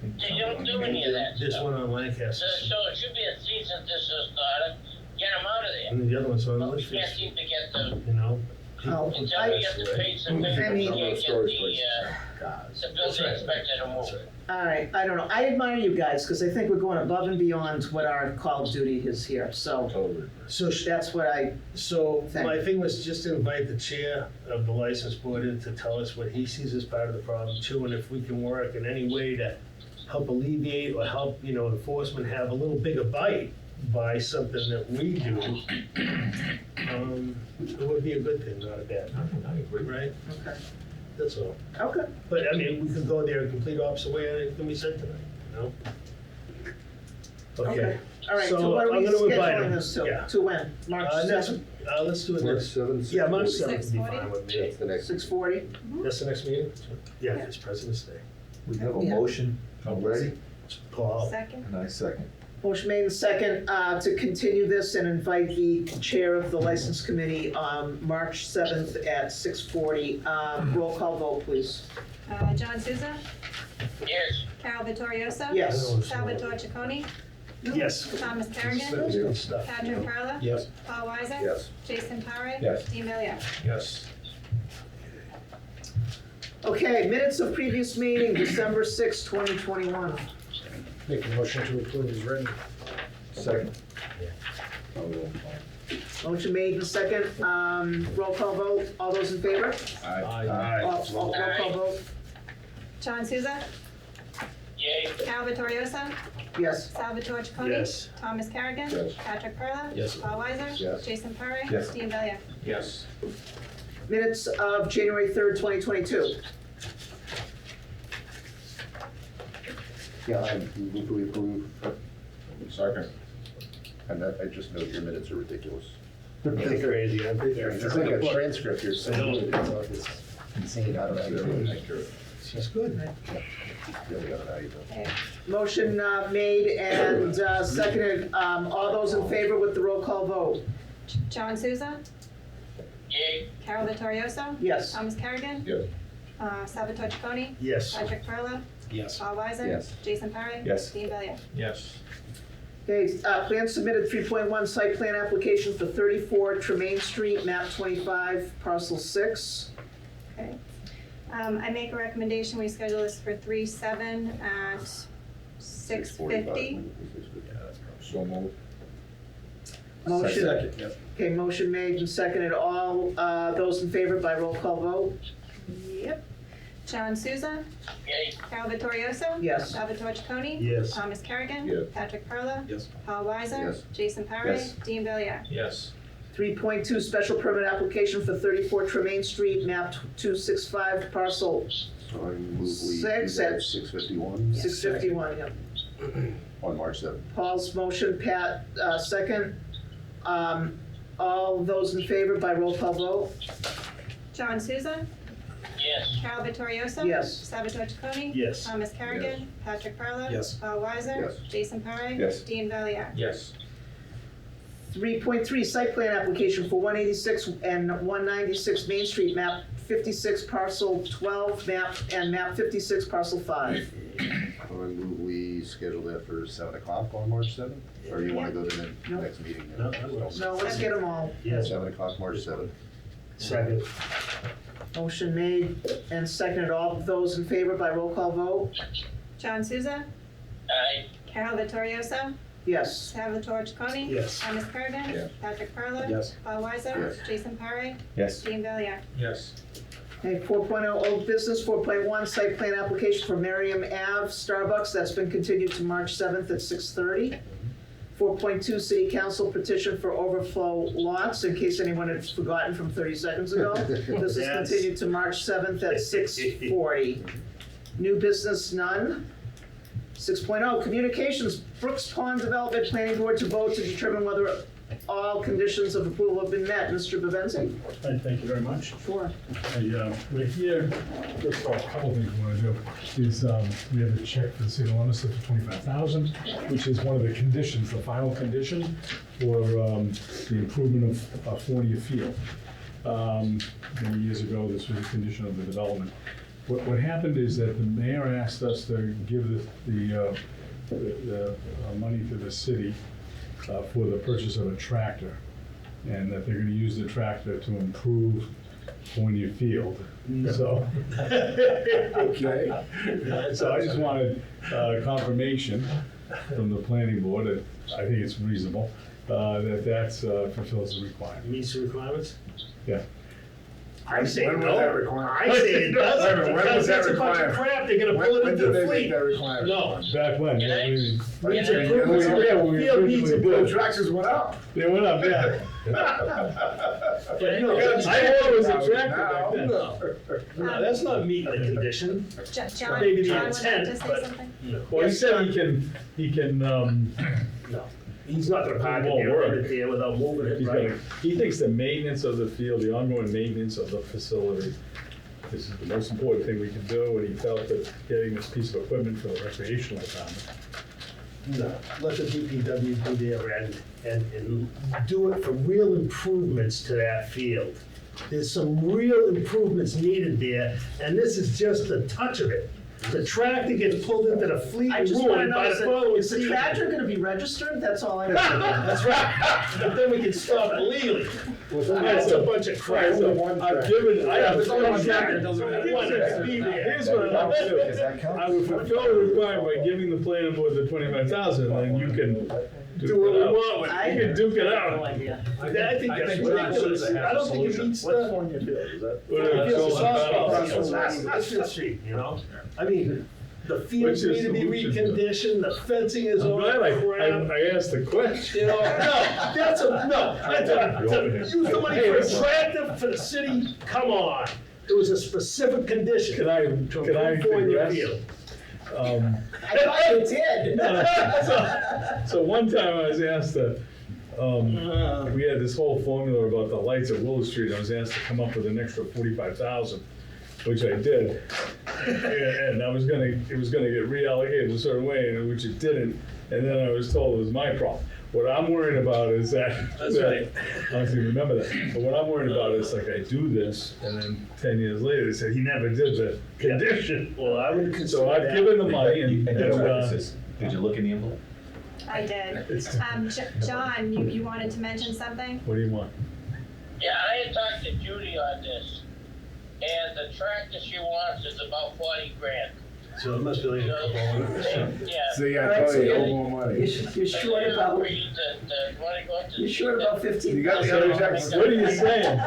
and they don't do any of that This stuff. one on Lancaster, So it should be a cease and desist order, get them out of there. and the other one's on But we Litchfield, can't seem to get them, you know? Oh, until I- we get the pace and I figure, we mean- can't get Storage the places. building That's right. inspector to move. That's right. All right, I don't know, I admire you guys, because I think we're going above and beyond what our call of duty is here, so Totally. So, that's what I, so Thank my you. thing was just to invite the chair of the license board in to tell us what he sees as part of the problem too, and if we can work in any way to help alleviate or help, you know, enforcement have a little bigger bite by something that we do, it would be a good thing, not a bad thing, I agree. right? okay, That's all. okay. But, I mean, we could go there and complete opposite way, and it can be said tonight, you know? Okay. All right, So, so what are I'm we gonna invite scheduling him. this to? Yeah. To when? March Next, 7th, let's do it March next. 7th. Yeah, March 7th would be 6:40? fine with me. That's the next. 6:40? That's the next meeting? Yeah, it's President's Day. We have a Yeah. motion already, Paul, Second. and I second. Motion made and second to continue this and invite the chair of the license committee on March 7th at 6:40. Roll call vote, please. John Souza, Yes, Carol Vittorioso. Yes. Salvatore Chaconi, yes. Thomas Kerrigan, That's good stuff. Patrick Perla. Yes. Paul Weiser. Yes. Jason Parre. Yes. Dean Valier. Yes. Okay, minutes of previous meeting, December 6th, 2021. Make a motion to approve as written. Second. Motion made and second. Roll call vote. All those in favor? Aye. Roll call vote. John Souza, yay, Carol Vittorioso, Yes. Salvatore Chaconi. Yes. Thomas Kerrigan. Yes. Patrick Perla. Yes. Paul Weiser. Yes. Jason Parre. Yes. Dean Valier. Yes. Minutes of January 3rd, 2022. Yeah, I move we approve. Second. And I just note your minutes are ridiculous. Pretty crazy, I'm pretty It's like a transcript here, so it's insane, I don't know how you do it. That's good. Really don't know how you do it. Okay. Motion made and seconded. All those in favor with the roll call vote? John Souza, yay, Carol Vittorioso. Yes. Thomas Kerrigan. Yes. Salvatore Chaconi. Yes. Patrick Perla. Yes. Paul Weiser. Yes. Jason Parre. Yes. Dean Valier. Yes. Okay, plan submitted 3.1 site plan application for 34 Tremaine Street, map 25, parcel 6. Okay. I make a recommendation, we schedule this for 3/7 at 6:50. So moved. Motion, Second. okay, motion made and seconded. All those in favor by roll call vote? Yep. John Souza, yay, Carol Vittorioso. Yes. Salvatore Chaconi. Yes. Thomas Kerrigan. Yes. Patrick Perla. Yes. Paul Weiser. Yes. Jason Parre. Yes. Dean Valier. Yes. 3.2 special permit application for 34 Tremaine Street, map 265, parcel So I move we do Six that at- at 6:51 651. Yep. on March 7th. Paul's motion, Pat second. All those in favor by roll call vote? John Souza, yes, Carol Vittorioso. Yes. Salvatore Chaconi. Yes. Thomas Kerrigan. Patrick Perla. Yes. Paul Weiser. Yes. Jason Parre. Yes. Dean Valier. Yes. 3.3 site plan application for 186 and 196 Main Street, map 56, parcel 12, map 56, parcel 5. So I move we schedule that for 7 o'clock on March 7th? Or you want to go to the No. next meeting? No, that works. No, let's get them all. Yes. 7 o'clock, March 7th. Second. Motion made and seconded. All those in favor by roll call vote? John Souza, aye, Carol Vittorioso, Yes. Salvatore Chaconi? Yes. Thomas Kerrigan? Yes. Patrick Perla? Yes. Paul Weiser? Yes. Jason Parre? Yes. Dean Valier? Yes. Okay, 4.0 old business, 4.1 site plan application for Merriam Ave Starbucks, that's been continued to March 7th at 6:30. 4.2 city council petition for overflow lots, in case anyone had forgotten from 30 seconds ago. This is Yes. continued to March 7th at 6:40. New business, none. 6.0 communications, Brooks Pond Development Planning Board to vote to determine whether all conditions of approval have been met. Mr. Bevenzi? Thank you very much. Sure. We're here, first of all, a couple of things we want to do is we have a check for the city of Leominster for $25,000, which is one of the conditions, the final condition for the improvement of Fournier Field. Many years ago, this was a condition of the development. What happened is that the mayor asked us to give the money to the city for the purchase of a tractor, and that they're gonna use the tractor to improve Fournier Field. So, Okay. so I just wanted confirmation from the planning board that I think it's reasonable, that fulfills the requirement. Meets the requirements? Yeah. I say When was no. that requirement? I say it doesn't, When was because that that's a bunch of requirement? crap, they're gonna pull it When into did the they make fleet. that requirement? No. Back when? Can I- Needs Can I- improvements. Yeah, when we Field needs originally The did. tractors went up. They went up, yeah. But no, I thought it was a tractor Now, back then. No, that's not meeting the condition. John, Maybe the John would like to intent, say but- something? Well, he said he can, No, he's not gonna park it Won't there, work. put it there without moving it, he's right? gonna, he thinks the maintenance of the field, the ongoing maintenance of the facility is the most important thing we can do, and he felt that getting this piece of equipment for the recreational department. No, let the DPW do their end and do it for real improvements to that field. There's some real improvements needed there, and this is just a touch of it. The tractor gets pulled into the fleet I and just want to ruined know, by the following is the season. tractor gonna be registered? That's all I know. That's right, but then we can stop illegally. That's a bunch of crap. I've given, I have. There's only one tractor, it doesn't matter. Here's what I'll do. Does that count? I would fulfill the requirement by giving the planning board the 25,000, and you can Do what we want with I- it. You can duke it No out. idea. I think that's John ridiculous. should have I don't think it solution. meets What's the. Fournier Field? Is that? Whatever it's It's a called. softball field. That's the street, you know? I mean, the fields What's need your to be solution? reconditioned, the fencing is I'm all glad crap. I asked the question. You know, use the money for a tractor for the city, come on. It was a specific condition. Can I Fournier digress? Field. I thought you did. So one time I was asked to, we had this whole formula about the lights at Willow Street. I was asked to come up with an extra 45,000, which I did. And it was gonna get reallocated a certain way, and which it didn't. And then I was told it was my problem. What I'm worried about is that. That's right. I don't even remember that. But what I'm worried about is like I do this, and then 10 years later, they say he never did the condition. Well, I would consider So I've that. given the money and. And that's what this is. Did you look in the envelope? I did. It's- John, you wanted to mention something? What do you want? Yeah, I had talked to Judy on this, and the tractor she wants is about 40 grand. So it must be like a couple hundred. Yeah. See, All I right, tell so you, you're- no more money. You're short about, Agreed that, wanna go up to. you're short about 15. You got the other checks? What are you saying?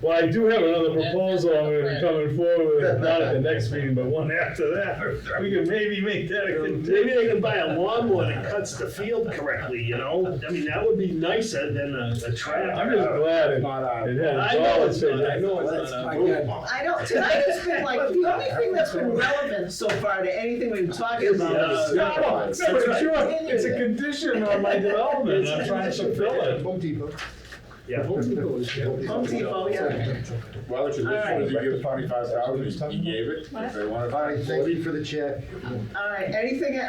Well, I do have another proposal I'm gonna be coming forward with, not at the next meeting, but one after that. We can maybe make that a Maybe condition. they can buy a lawnmower that cuts the field correctly, you know? I mean, that would be nicer than a tractor. I'm just glad it Not out. it had I its know all it's not, I know Let's it's not. not get- I know, tonight has been like, the only thing that's been relevant so far to anything we've been talking about is No, Starbucks. no, but That's sure, right. it's a condition on my development, I'm trying to fulfill it. Home Depot. Yeah, Home Depot is. Home Depot, yeah. Well, what you did was you give 25,000, you gave it, if they wanted. Fine, thank you for the check. All right, anything,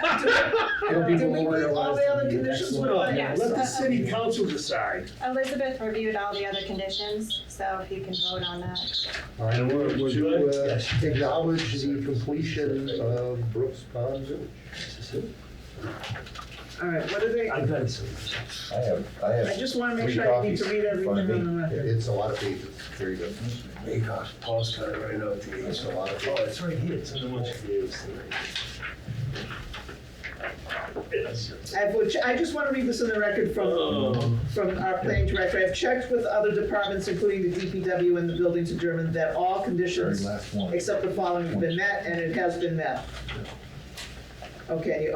It'll be did we meet all the other conditions? No, Yes. let the city council decide. Elizabeth reviewed all the other conditions, so if you can vote on that. All right, would Would you you like- acknowledge the completion of Brooks Pond Village? All right, what are they, I've done some. I I just want to make three sure I need to copies read in front everything of on the me. record. It's a lot of pages. Here you go. Hey, gosh, Paul's got it right now. It's a lot of Oh, pages. it's right here, it's in the one she gave us I just want to read this in the record from our planning director. I've checked with other departments, including the DPW and the building to determine that all conditions Very last one. except the following have been met, and it has been met. Okay.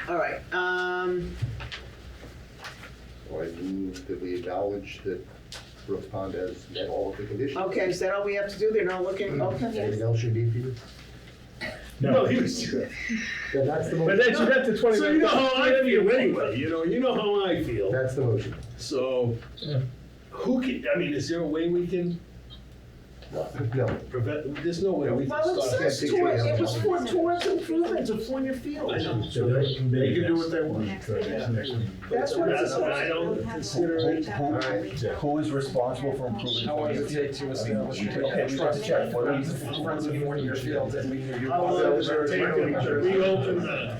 All right, So I move that we acknowledge that Brooks Pond has met all of the conditions. okay, is that all we have to do? They're not looking, okay. Anything else you need, Peter? No, he was, Then that's the but motion. then you got the 20. So you know how I feel anyway, you know how I feel. That's the motion. So, who can, I mean, is there a way we can No. prevent, there's no way we can Well, it stop. says it was for towards improvement of Fournier Field. I know. So they can do what they want. Next Next meeting. meeting. That's what it But says. I don't consider it. Who is responsible for improving? How long does it take to establish a Okay, trust check. for friends of Fournier Field and we knew you. How long does it take to reopen the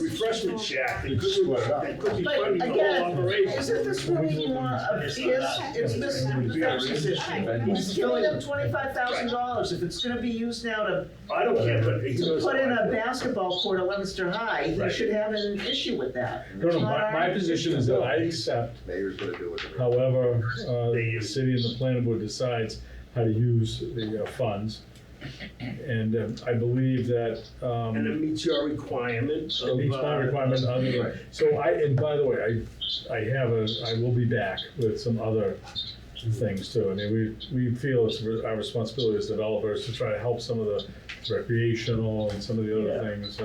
refreshment shack? They could be But funding the whole again, operation. isn't this really more of his, it's Mr. French's issue? He's giving them $25,000. If it's gonna be used now to I don't care, but he knows. put in a basketball court at Leominster High, he Right. should have an issue with that. No, my position is that I accept, Mayor's gonna do it. however, They the use- city and the planning board decides how to use the funds. And I believe that, And it meets your requirement it of. meets my requirement other than, so and by the way, I will be back with some other things too. I mean, we feel it's our responsibility as developers to try to help some of the recreational and some of the other Yeah. things,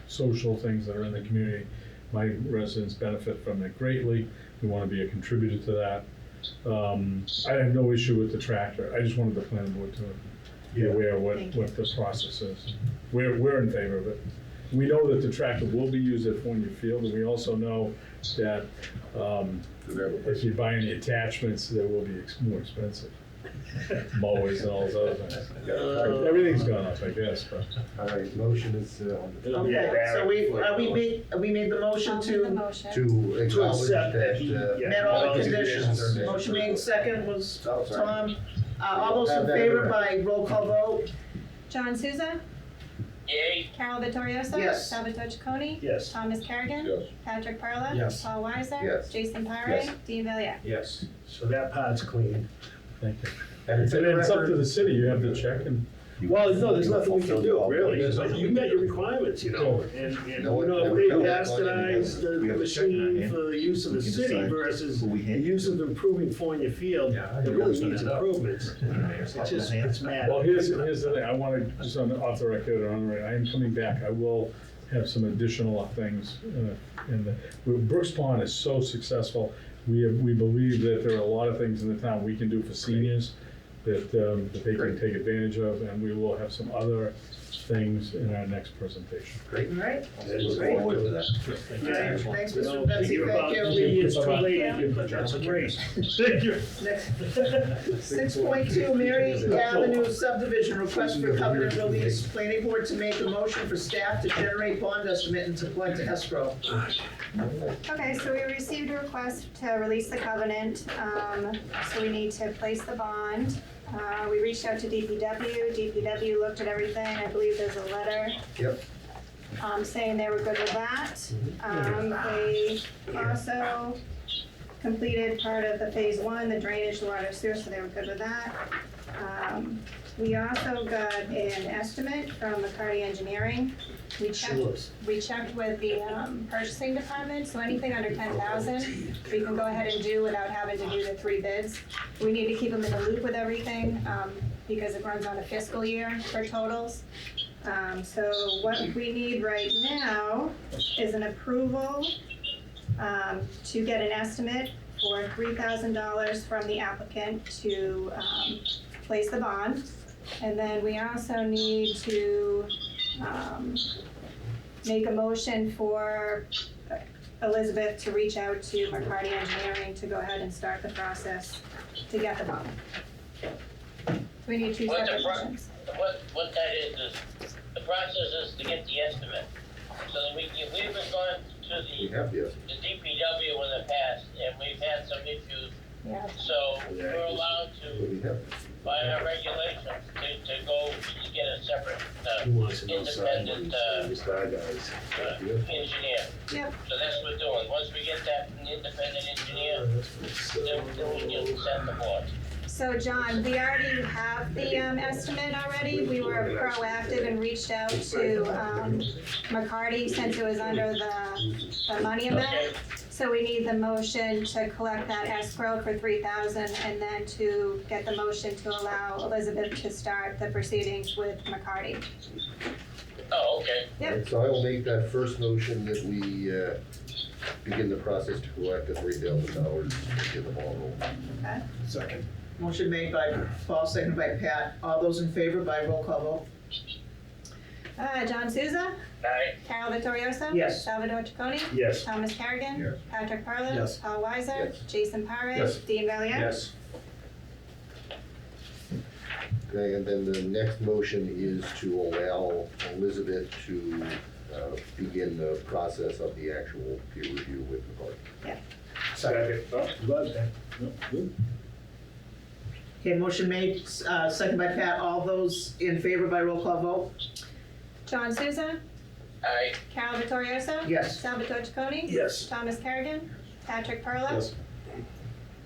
social things that are in the community. My residents benefit from it greatly. We want to be a contributor to that. I have no issue with the tractor. I just wanted the planning board to be aware of what the process is. We're in favor of it. We know that the tractor will be used at Fournier Field, and we also know that if you buy any attachments, they will be more expensive. Mowers and all those other things. Everything's gone up, I guess, but. All right, motion is on the It'll be a Okay, so we made the motion I'll make the to motion. to acknowledge accept that that. he- yeah. met all the conditions. are met. Motion made, second was Oh, sorry. Tom. All those in Have that favor in by roll call vote? John Souza, Yay. Carol Vittorioso. Yes. Salvatore Chaconi. Yes. Thomas Kerrigan. Yes. Patrick Perla. Yes. Paul Weiser. Yes. Jason Pare. Yes. Dean Valier. Yes. So that part's clean. Thank you. And it's in And the it's up to record. the city, you have to check and. Well, no, there's nothing we can do, really. You met your requirements, and, No, you know, no, they no, bastardized we the have to check on machine it. for the use of the We can city decide versus who we the hand it use of improving Fournier Field. Yeah, It I really know. needs improvements. It's just, it's mad. Well, here's the thing, I want to, just off the record, I am coming back, I will have some additional things Brooks Pond is so successful, we believe that there are a lot of things in the town we can do for seniors that they can take advantage of, and we will have some other things in our next presentation. Great. All right. Look Great. forward to that. Yeah. Thanks, You know, Mr. Betsy, you're thank about you. 3 years too Bye-bye. late, but that's great. Thank you. Next, 6.2 Mary Avenue subdivision, request for covenant release. Planning board to make a motion for staff to generate bond estimate and to collect escrow. Okay, so we received a request to release the covenant, so we need to place the bond. We reached out to DPW looked at everything, I believe there's a letter. Yep. Saying they were good with that. They also completed part of the phase one, the drainage, the water sewer, so they were good with that. We also got an estimate from McCarty Engineering. We checked with the purchasing department, so anything under 10,000, we can go ahead and do without having to do the 3 bids. We need to keep them in the loop with everything, because it runs on a fiscal year for totals. So what we need right now is an approval to get an estimate for $3,000 from the applicant to place the bond. And then we also need to make a motion for Elizabeth to reach out to McCarty Engineering to go ahead and start the process to get the bond. We need 2 separate motions. What that is the process is to get the estimate. So that we've been going to We have the estimate. the DPW in the past, and we've had some issues Yeah. So we're allowed What to, do we have? by our regulations, to go to get a separate, Who wants to know independent, sideways? Guys. engineer. Yep. So that's what we're doing. Once we get that independent engineer, then we can set the board. So John, we already have the estimate already. We were proactive and reached out to McCarty since it was under the money amount. Okay. So we need the motion to collect that escrow for 3,000 and then to get the motion to allow Elizabeth to start the proceedings with McCarty. Oh, okay. Yep. Alright, so I will make that first motion that we begin the process to collect the $3,000 and get the ball rolling. Okay. Second. Motion made by Paul, seconded by Pat. All those in favor by roll call vote? John Souza, Aye. Carol Vittorioso. Yes. Salvador Chaconi. Yes. Thomas Kerrigan. Yes. Patrick Perla. Yes. Paul Weiser. Yes. Jason Parre. Yes. Dean Valier. Yes. Okay, and then the next motion is to allow Elizabeth to begin the process of the actual peer review with McCarty. Second. Oh, good. Okay, motion made, seconded by Pat. All those in favor by roll call vote? John Souza, Aye. Carol Vittorioso. Yes. Salvatore Chaconi. Yes. Thomas Kerrigan. Patrick Perla. Yes.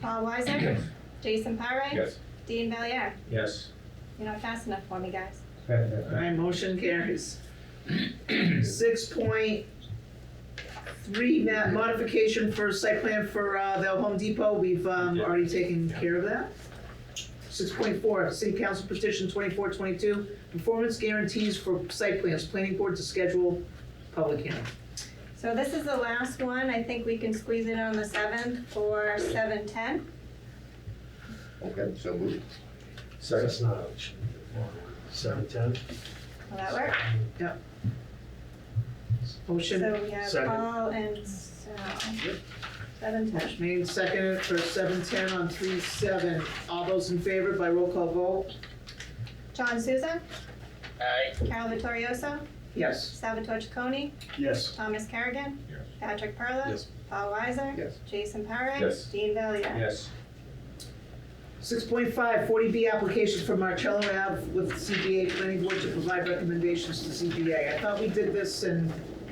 Paul Weiser. Jason Parre. Yes. Dean Valier. Yes. You're not fast enough for me, guys. All right, motion carries. 6.3, modification for site plan for the Home Depot. We've already taken care of that. 6.4, City Council Petition 2422, performance guarantees for site plans, planning board to schedule public hearing. So this is the last one. I think we can squeeze it on the 7th for 7:10. Okay, so moved. That's not 7:10. Will that work? Motion So we have Second. Paul and Sal. 7:10. made, seconded for 7:10 on 3/7. All those in favor by roll call vote? John Souza, Aye. Carol Vittorioso, Yes. Salvatore Chaconi, Yes. Thomas Kerrigan. Yes. Patrick Perla. Yes. Paul Weiser. Yes. Jason Parre. Yes. Dean Valier. Yes. 6.5, 40B application for Marcello Ave with CBA Planning Board to provide recommendations to CBA. I thought we did this and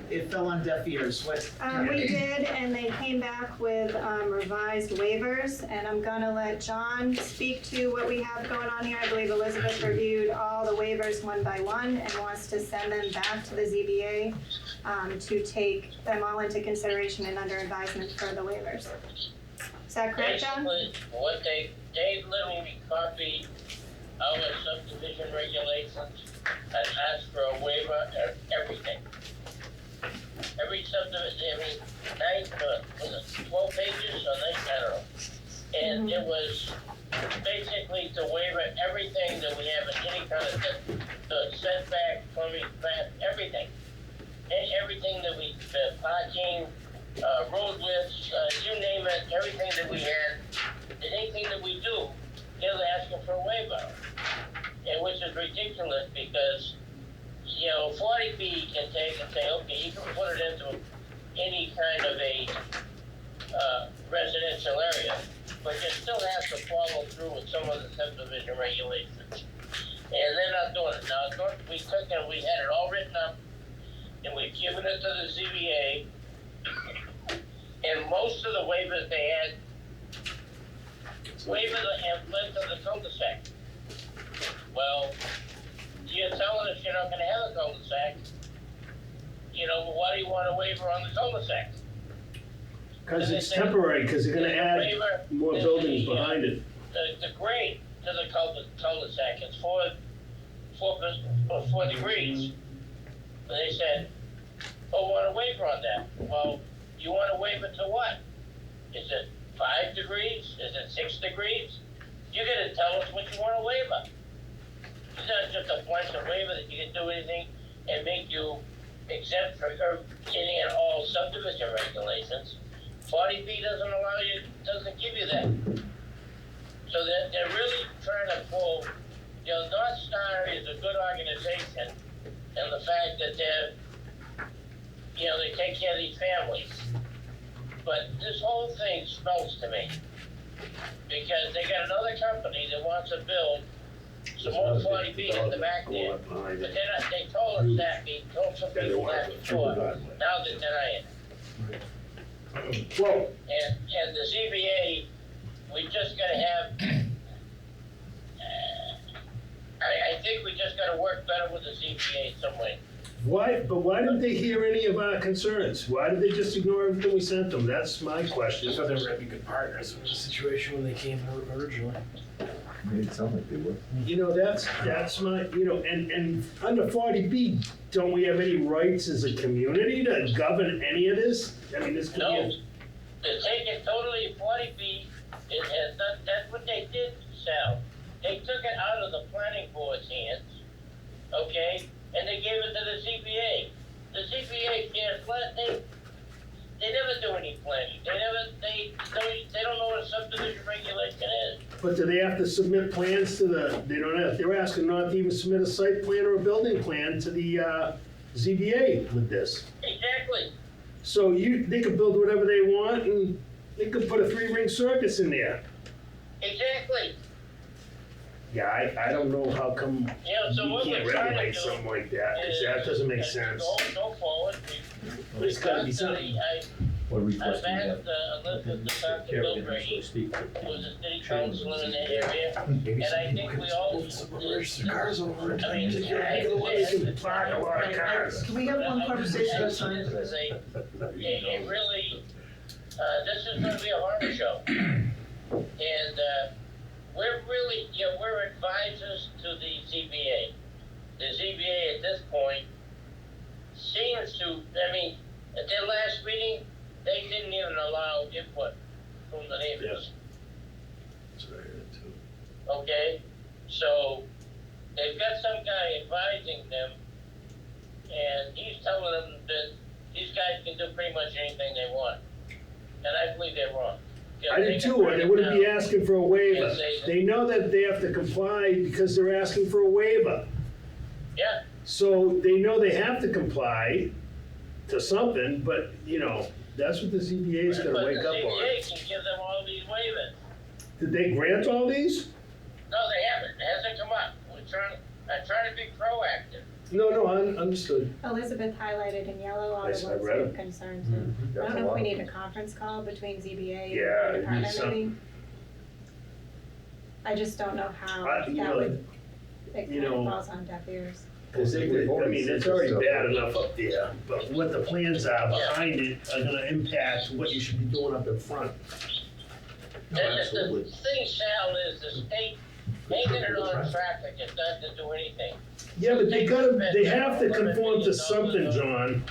it fell on deaf ears. What? We did, and they came back with revised waivers, and I'm gonna let John speak to what we have going on here. I believe Elizabeth reviewed all the waivers one by one and wants to send them back to the ZBA to take them all into consideration and under advisement for the waivers. Is that correct, John? Basically, what they literally copied our subdivision regulations and asked for a waiver of everything. Every subdivision, I mean, was it 12 pages or 9, I don't know. And it was basically to waiver everything that we have, any kind of the setback, plumbing, bath, everything. And everything that we, parking, road widths, you name it, everything that we had, and anything that we do, they're asking for a waiver. And which is ridiculous because, 40B can take and say, okay, you can put it into any kind of a residential area, but you still have to follow through with some of the subdivision regulations. And they're not doing it. Now, we took and we had it all written up, and we've given it to the ZBA, and most of the waivers they had, waiver the length of the cul-de-sac. Well, you're telling us you're not gonna have a cul-de-sac. Why do you want a waiver on the cul-de-sac? Because it's temporary, because they're gonna add Waiver more is buildings the, behind it. The grade to the cul-de-sac is 4 degrees. And they said, oh, want a waiver on that. Well, you want a waiver to what? Is it 5 degrees? Is it 6 degrees? You're gonna tell us what you want a waiver. It's not just a blanket waiver that you can do anything and make you exempt from any and all subdivision regulations. 40B doesn't give you that. So they're really trying to pull, North Star is a good organization, and the fact that they take care of these families. But this whole thing smells to me because they got another company that wants to build some more 40B in the back there. But they told us that, they told some people that before, now they're denying it. Well, And the ZBA, we just gotta have, I think we just gotta work better with the ZBA in some way. why didn't they hear any of our concerns? Why did they just ignore everything we sent them? That's my question. So they were gonna be good partners in the situation when they came originally. Made it sound like they were. You know, that's my, you know, and under 40B, don't we have any rights as a community to govern any of this? I mean, this could No, be, they're taking totally 40B, that's what they did, Sal. They took it out of the planning board's hands, okay, and they gave it to the ZBA. The ZBA can't, they never do any planning, they don't know what a subdivision regulation is. but do they have to submit plans to they don't have, they're asking not to even submit a site plan or a building plan to the ZBA with this. Exactly, So they could build whatever they want and they could put a 3-ring circus in there. exactly. Yeah, I don't know how come You know, so you what can't we're trying to regulate do something like that, 'cause is- that doesn't make is sense. Go forward, There's gotta be something. What I've request do we have? asked Elizabeth to talk to Carol Bill didn't actually Brady, speak. who was a city councilor in that area, and I think we all. Cars over. I mean, They can park a lot of cars. Can we have one conversation at a time? It really, this is gonna be a horror show. And, we're really, you know, we're advisors to the ZBA. The ZBA at this point seems to, I mean, at their last meeting, they didn't even allow input from the neighbors. Okay, so they've got some guy advising them, and he's telling them that these guys can do pretty much anything they want. And I believe they're wrong. I do too, and they wouldn't be asking for a waiver. They know that they have to comply because they're asking for a waiver. Yeah, So they know they have to comply to something, but, you know, that's what the ZBA's but gonna the wake up on. ZBA can give them all these waivers. Did they grant all these? No, they haven't, it hasn't come up. I'm trying to be proactive. No, understood. Elizabeth highlighted in yellow all the Yes, I ones read that them. are concerns. I don't know if we need a conference call between ZBA Yeah, and the it needs department some- meeting. I just don't know how You that know, would, it you kind of know- falls on deaf ears. Cause I mean, it's already bad enough up there, but what the plans are behind it are gonna impact what you should be doing up in front. The thing, Sal, is the state making it on traffic, it doesn't do anything. Yeah, but they have to conform to something, John,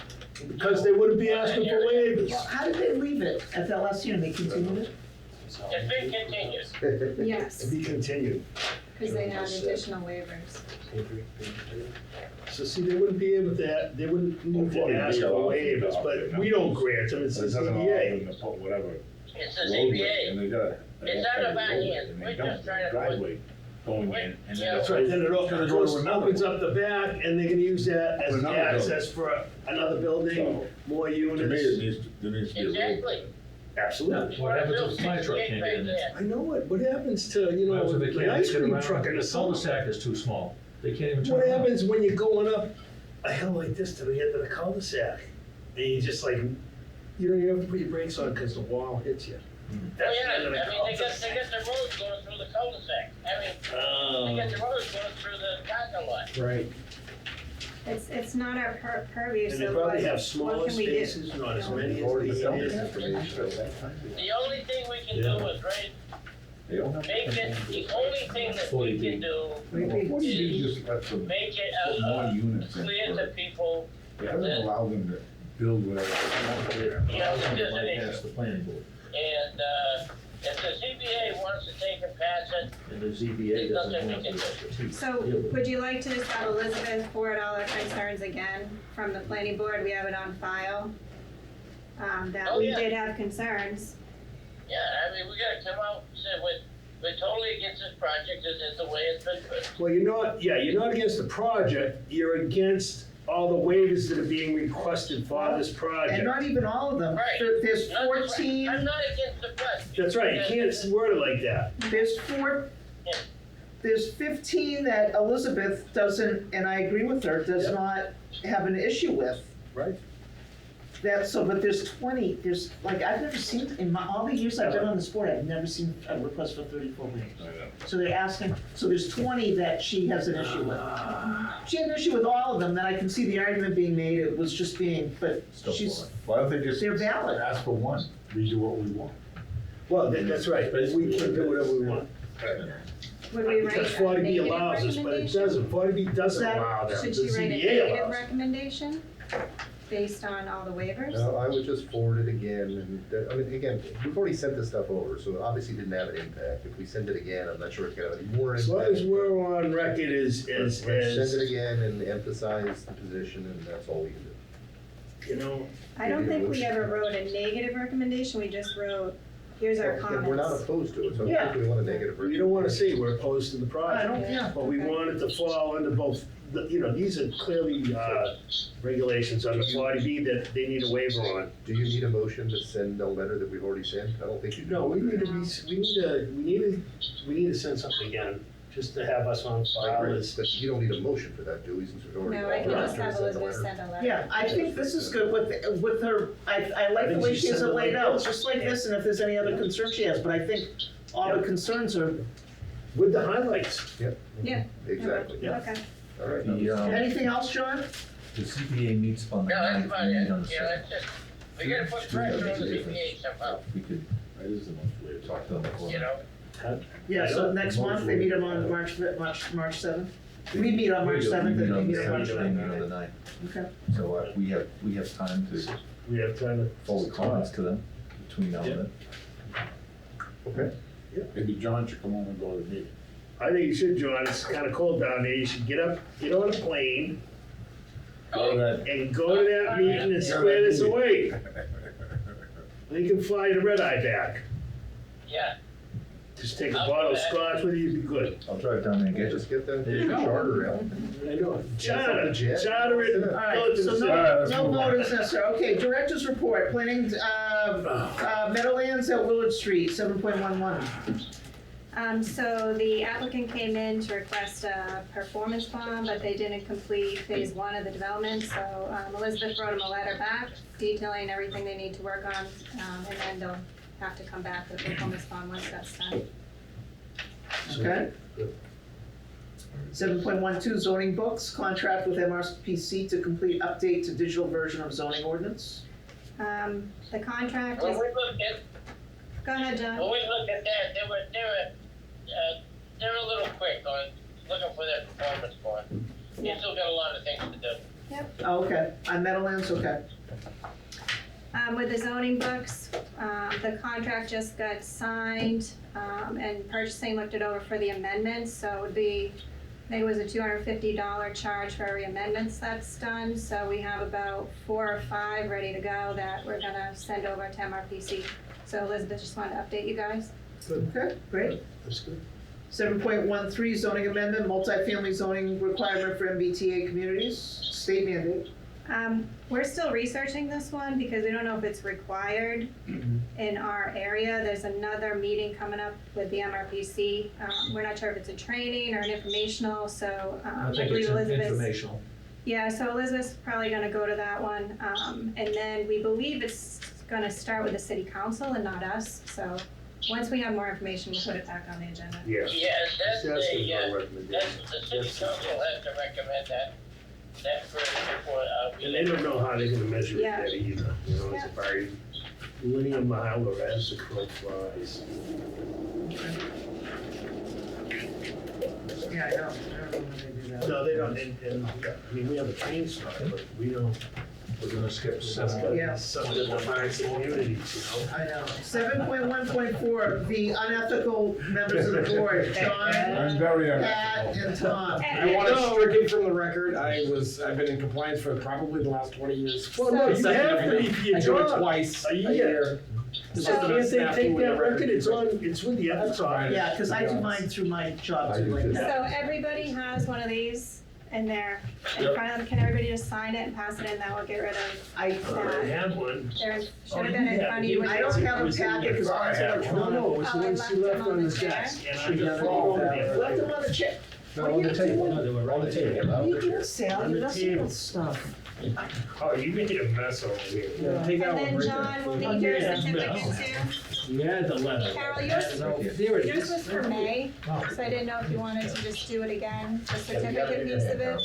because they wouldn't be asking for waivers. Well, how did they leave it at that last hearing? They continued it? It's been continued. Yes, To be continued. because they had additional waivers. So see, they wouldn't be able to, they wouldn't need to ask for waivers, but we don't grant them, it's It the doesn't allow ZBA. them to put whatever It's the roadway, ZBA. and they got. It's out of our hands. And We're they don't, just trying to driveway going in, and Yeah. then. That's right, then it opens up the back, and they're gonna use that as For another access for another building, more To me, units. there needs to be a roadway. Exactly. Absolutely. What happens if the fire truck can't get in there? I know it, what happens to, you What know, happens if they the can't ice get cream around? truck in the The summer? cul-de-sac is too small. They can't even turn What around. happens when you're going up a hill like this to the end of the cul-de-sac? And you just like, you don't even have to put your brakes on because the wall hits you. Oh, That's yeah, I the mean, end of the they got cul-de-sac. the roads going through the cul-de-sac. I mean, they got the roads going through the parking lot. Right, It's not our purview, and they so probably what, have what smaller can we do? spaces, not as many as Already they done need. this information at that time. The only thing we can do is raise, They don't have. make it, the only thing that we can do, What do you do, just let them make it put more units in? clear to people, It doesn't allow them to build whatever they want there. you know, that there's an Bypass issue. the planning board, And, if the ZBA wants to take and pass it, and the ZBA There's doesn't nothing we have the can do. expertise. So would you like to just have Elizabeth forward all our concerns again from the planning board? We have it on file. That Oh, we yeah. did have concerns. yeah, I mean, we gotta come out and say, we're totally against this project, it's the way it's been put. Well, you're not against the project, you're against all the waivers that are being requested for this And project. not even all of them. Right. There's I'm 14, not against the question. That's right, you can't word it like that. there's 15 that Elizabeth doesn't, and I agree with her, does not have an issue with. Right. But there's 20, I've never seen, all the years I've been on this board, I've never seen a request for 34 waivers. So they're asking, so there's 20 that she has an issue with. She had an issue with all of them, then I can see the argument being made, it was just being, but she's, Why don't they just they're valid. ask for one, we do what we want? Well, that's right, we can do whatever we want. Would we write Because a 40B negative allows us, but it recommendation? doesn't, 40B doesn't That- allow that, the Should she write a ZBA negative allows. recommendation based on all the waivers? No, I would just forward it again, and, again, we've already sent this stuff over, so it obviously didn't have an impact. If we send it again, I'm not sure it's gonna have any more As impact. long as we're on record Let's send it again and emphasize the position, and that's all we can do. you know, I don't think we ever wrote a negative recommendation, we just wrote, here's our And we're not comments. opposed to it, so I Yeah. don't think we want a negative. we don't wanna say we're opposed to the I project. don't, yeah. But we want it to fall under both, these are clearly, regulations under 40B that they need a waiver on. Do you need a motion to send a letter that we've already sent? I don't think you do. No, we need to send something again, just to have us on I file agree, as. but you don't need a motion for that, do we, since we've already. No, I can just have authorized her to Elizabeth send a send a letter. Yeah, I think this is good with her, I like the think way she she has said it it laid like out, this. just like this, and if there's any other concerns she has, but I think all the concerns are, With the highlights. Yep. Yeah. Exactly, Yeah. Okay. all right. anything else, John? The CPA meets on the No, that's ninth, about we it, meet on the yeah, seventh. that's it. We gotta put pressure on the ZBA somehow, We could That is the most weird. talk to them before. you know? Yeah, so next month, they meet them on March 7th? We meet on March 7th, and they meet on March They 9th. meet on the ninth. Okay. So we have time to We have time to. forward comments to them between now and then. Okay. Maybe John should come home and go to the meeting. I think you should, John, it's kinda cold down there, you should get on a plane Go to that. and go to that meeting and square this away. Then you can fly the red eye back. Yeah, Just take a bottle of scotch with you, you'll be good. I'll drive down there and get Just you. get the There you go. charter out. I know. Charter it, Yeah. charter it. All right, go to so the no, city. no vote is necessary. Okay, director's report, planning, Meadowlands at Willard Street, 7.11. So the applicant came in to request a performance bond, but they didn't complete phase 1 of the development. So Elizabeth wrote them a letter back detailing everything they need to work on, and then they'll have to come back with a performance bond once that's done. Okay. 7.12 zoning books, contract with MRPC to complete update to digital version of zoning ordinance. The contract when is, we looked at, go ahead, John. when we looked at that, they were a little quick on looking for that performance bond. You Yeah. still got a lot of things to do. Oh, okay, on Meadowlands, okay. With the zoning books, the contract just got signed, and purchasing looked it over for the amendments, so it would be, I think it was a $250 charge for every amendments that's done, so we have about 4 or 5 ready to go that we're gonna send over to MRPC. So Elizabeth just wanted to update you guys. Okay, great. That's good. 7.13 zoning amendment, multifamily zoning requirement for MBTA communities, state mandate. We're still researching this one because we don't know if it's required in our area. There's another meeting coming up with the MRPC. We're not sure if it's a training or an informational, so I I think believe it's Elizabeth's. informational. Yeah, so Elizabeth's probably gonna go to that one. And then we believe it's gonna start with the city council and not us. So once we have more information, we'll put it back on the agenda. Yeah. Yeah, that's Just asking for a that's, recommendation. the city council has to recommend that first before, And they don't know how they're gonna measure it Yeah. yet either, you know, it's a very linear mile or as the crow flies. Yeah, I know when they do that. No, they don't, and, I mean, we have a train stop, but we don't. We're gonna skip That's seven. gotta Yeah. be something that defines communities, you know? I know. 7.1.4, the unethical members of the board, John, I'm very Pat, unethical. and Tom. I want to strictly from the record, I've been in compliance for probably the last 20 years. Well, no, you have to be for your I do it job. twice A a year. year. So can't they take that record, it's with the ethics office. Yeah, because I do mine through my job too, like I do too. that. So everybody has one of these, in there in front of them. Can everybody just sign it and pass it in? That will get rid of I that. have one. There should have been in front of you. when I you- don't have a packet, because mine's I have electronic. No, it's the Oh, I one left she left them on the the chair. desk. And I She just got it followed all it. there. Left them on the chair. No, on the table. No, they were On the table. What are you doing, Sal? You're messing with stuff. Oh, you made a mess over here. Yeah, take that And one then right John, we'll Oh, need your yeah, certificate too. Yeah, the letter. Carol, yours, No, there it yours is. was for May, so I didn't know if you wanted to just do it again, the certificate piece of it.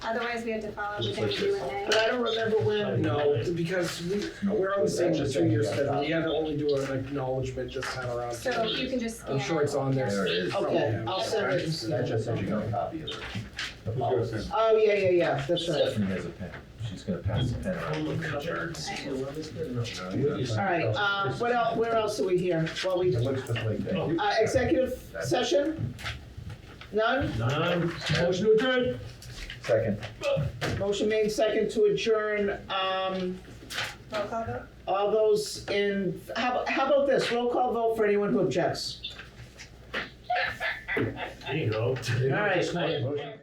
Otherwise, we had to follow everything we do in May. But I don't remember when. No, because we're on the same 2-year schedule. You had to only do an acknowledgement this time around. So you can just scan I'm sure it's on there. There it is. Okay, I'll send it. That just says you got a copy of it. The policy. Oh, yeah, that's right. Stephanie has a pen. She's gonna pass the pen around. All right, what else, where else are we here? Well, we, It looks just like that. executive session? None? Motion to adjourn. Second. Motion made second to adjourn, Roll call vote? all those in, how about this, roll call vote for anyone who objects? There you go. All right.